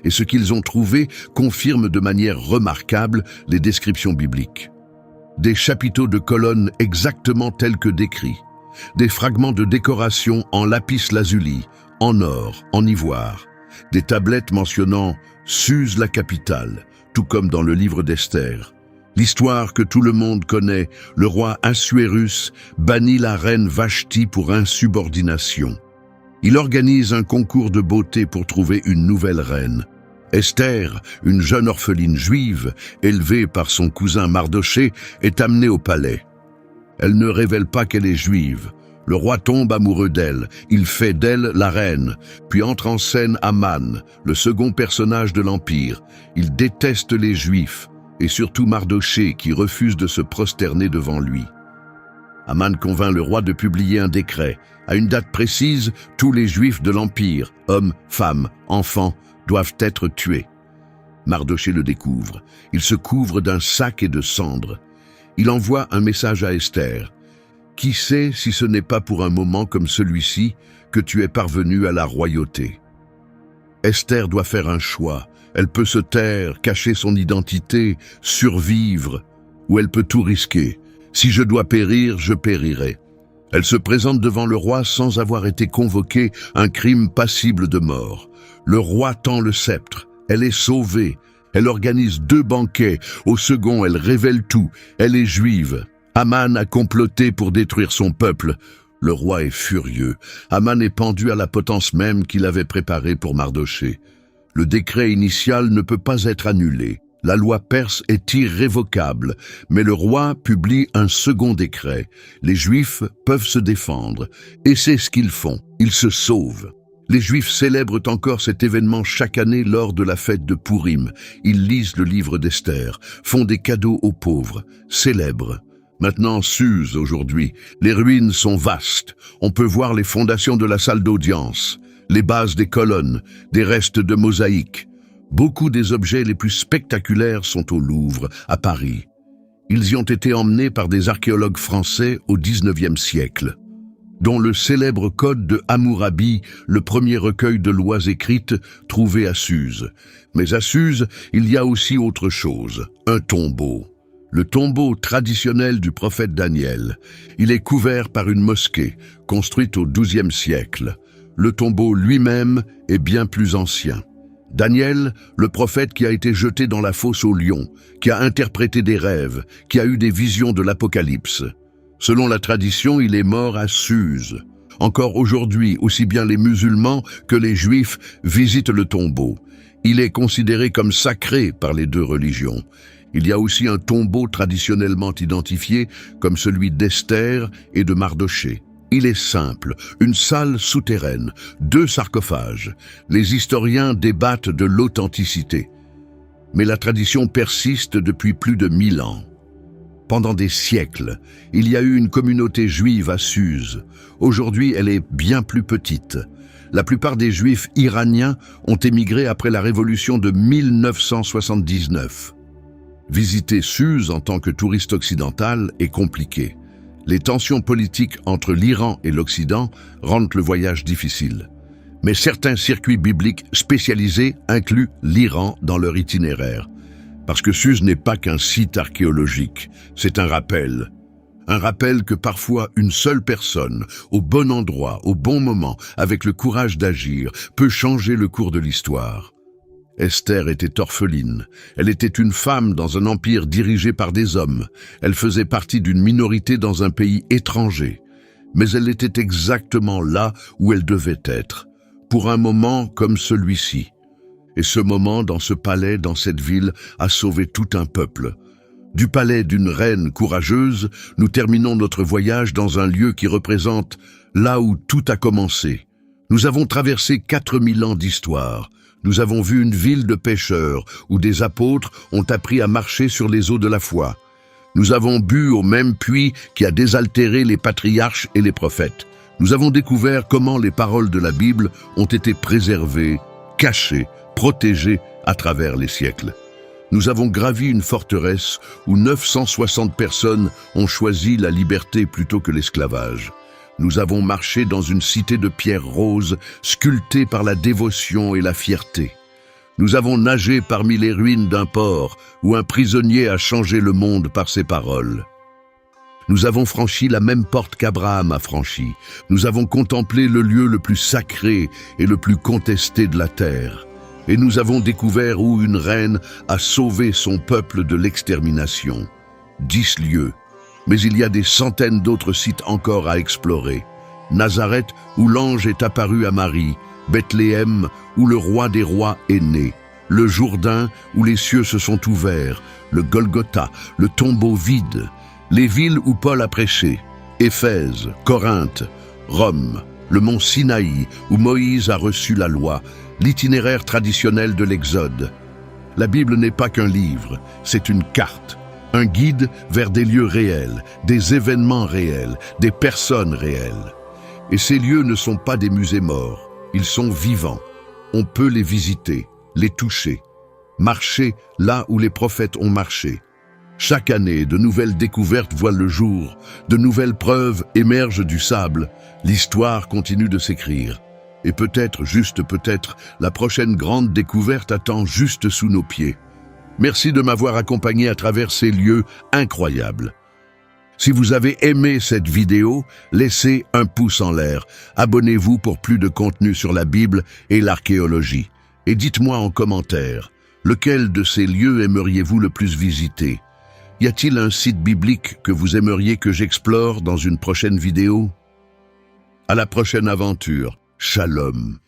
Et ce qu'ils ont trouvé confirme de manière remarquable les descriptions bibliques. Des chapiteaux de colonnes exactement tels que décrits, des fragments de décoration en lapis-lazuli, en or, en ivoire, des tablettes mentionnant Suse la capitale, tout comme dans le livre d'Esther. L'histoire que tout le monde connaît, le roi Assuérus bannit la reine Vashti pour insubordination. Il organise un concours de beauté pour trouver une nouvelle reine. Esther, une jeune orpheline juive, élevée par son cousin Mardoché, est amenée au palais. Elle ne révèle pas qu'elle est juive. Le roi tombe amoureux d'elle, il fait d'elle la reine, puis entre en scène Aman, le second personnage de l'Empire. Il déteste les Juifs, et surtout Mardoché qui refuse de se prosterner devant lui. Aman convainc le roi de publier un décret. À une date précise, tous les Juifs de l'Empire, hommes, femmes, enfants, doivent être tués. Mardoché le découvre. Il se couvre d'un sac et de cendres. Il envoie un message à Esther. « Qui sait si ce n'est pas pour un moment comme celui-ci que tu es parvenue à la royauté ?» Esther doit faire un choix. Elle peut se taire, cacher son identité, survivre, ou elle peut tout risquer. « Si je dois périr, je périrai. » Elle se présente devant le roi sans avoir été convoquée, un crime passible de mort. Le roi tend le sceptre, elle est sauvée, elle organise 2 banquets, au second elle révèle tout, elle est juive. Aman a comploté pour détruire son peuple. Le roi est furieux. Aman est pendu à la potence même qu'il avait préparée pour Mardoché. Le décret initial ne peut pas être annulé. La loi perse est irrévocable, mais le roi publie un second décret. Les Juifs peuvent se défendre, et c'est ce qu'ils font, ils se sauvent. Les Juifs célèbrent encore cet événement chaque année lors de la fête de Pourim. Ils lisent le livre d'Esther, font des cadeaux aux pauvres, célèbrent. Maintenant, Suse, aujourd'hui, les ruines sont vastes. On peut voir les fondations de la salle d'audience, les bases des colonnes, des restes de mosaïques. Beaucoup des objets les plus spectaculaires sont au Louvre, à Paris. Ils y ont été emmenés par des archéologues français au XIXe siècle, dont le célèbre Code de Hammurabi, le premier recueil de lois écrites trouvé à Suse. Mais à Suse, il y a aussi autre chose, un tombeau. Le tombeau traditionnel du prophète Daniel. Il est couvert par une mosquée, construite au XIIe siècle. Le tombeau lui-même est bien plus ancien. Daniel, le prophète qui a été jeté dans la fosse aux lions, qui a interprété des rêves, qui a eu des visions de l'Apocalypse. Selon la tradition, il est mort à Suse. Encore aujourd'hui, aussi bien les musulmans que les juifs visitent le tombeau. Il est considéré comme sacré par les 2 religions. Il y a aussi un tombeau traditionnellement identifié comme celui d'Esther et de Mardoché. Il est simple, une salle souterraine, 2 sarcophages. Les historiens débattent de l'authenticité. Mais la tradition persiste depuis plus de 1000 ans. Pendant des siècles, il y a eu une communauté juive à Suse. Aujourd'hui, elle est bien plus petite. La plupart des Juifs iraniens ont émigré après la révolution de 1979. Visiter Suse en tant que touriste occidental est compliqué. Les tensions politiques entre l'Iran et l'Occident rendent le voyage difficile. Mais certains circuits bibliques spécialisés incluent l'Iran dans leur itinéraire. Parce que Suse n'est pas qu'un site archéologique, c'est un rappel. Un rappel que parfois une seule personne, au bon endroit, au bon moment, avec le courage d'agir, peut changer le cours de l'histoire. Esther était orpheline. Elle était une femme dans un empire dirigé par des hommes. Elle faisait partie d'une minorité dans un pays étranger. Mais elle était exactement là où elle devait être, pour un moment comme celui-ci. Et ce moment, dans ce palais, dans cette ville, a sauvé tout un peuple. Du palais d'une reine courageuse, nous terminons notre voyage dans un lieu qui représente là où tout a commencé. Nous avons traversé 4000 ans d'histoire. Nous avons vu une ville de pêcheurs où des apôtres ont appris à marcher sur les eaux de la foi. Nous avons bu au même puits qui a désaltéré les patriarches et les prophètes. Nous avons découvert comment les paroles de la Bible ont été préservées, cachées, protégées à travers les siècles. Nous avons gravi une forteresse où 960 personnes ont choisi la liberté plutôt que l'esclavage. Nous avons marché dans une cité de pierres roses, sculptée par la dévotion et la fierté. Nous avons nagé parmi les ruines d'un port où un prisonnier a changé le monde par ses paroles. Nous avons franchi la même porte qu'Abraham a franchie. Nous avons contemplé le lieu le plus sacré et le plus contesté de la terre. Et nous avons découvert où une reine a sauvé son peuple de l'extermination. 10 lieux. Mais il y a des centaines d'autres sites encore à explorer. Nazareth, où l'ange est apparu à Marie. Bethléem, où le roi des rois est né. Le Jourdain, où les cieux se sont ouverts. Le Golgotha, le tombeau vide. Les villes où Paul a prêché. Éphèse, Corinthe, Rome. Le mont Sinaï, où Moïse a reçu la loi. L'itinéraire traditionnel de l'Exode. La Bible n'est pas qu'un livre, c'est une carte, un guide vers des lieux réels, des événements réels, des personnes réelles. Et ces lieux ne sont pas des musées morts, ils sont vivants. On peut les visiter, les toucher, marcher là où les prophètes ont marché. Chaque année, de nouvelles découvertes voient le jour, de nouvelles preuves émergent du sable, l'histoire continue de s'écrire. Et peut-être, juste peut-être, la prochaine grande découverte attend juste sous nos pieds. Merci de m'avoir accompagné à travers ces lieux incroyables. Si vous avez aimé cette vidéo, laissez un pouce en l'air. Abonnez-vous pour plus de contenu sur la Bible et l'archéologie. Et dites-moi en commentaire, lequel de ces lieux aimeriez-vous le plus visiter? Y a-t-il un site biblique que vous aimeriez que j'explore dans une prochaine vidéo? À la prochaine aventure. Shalom.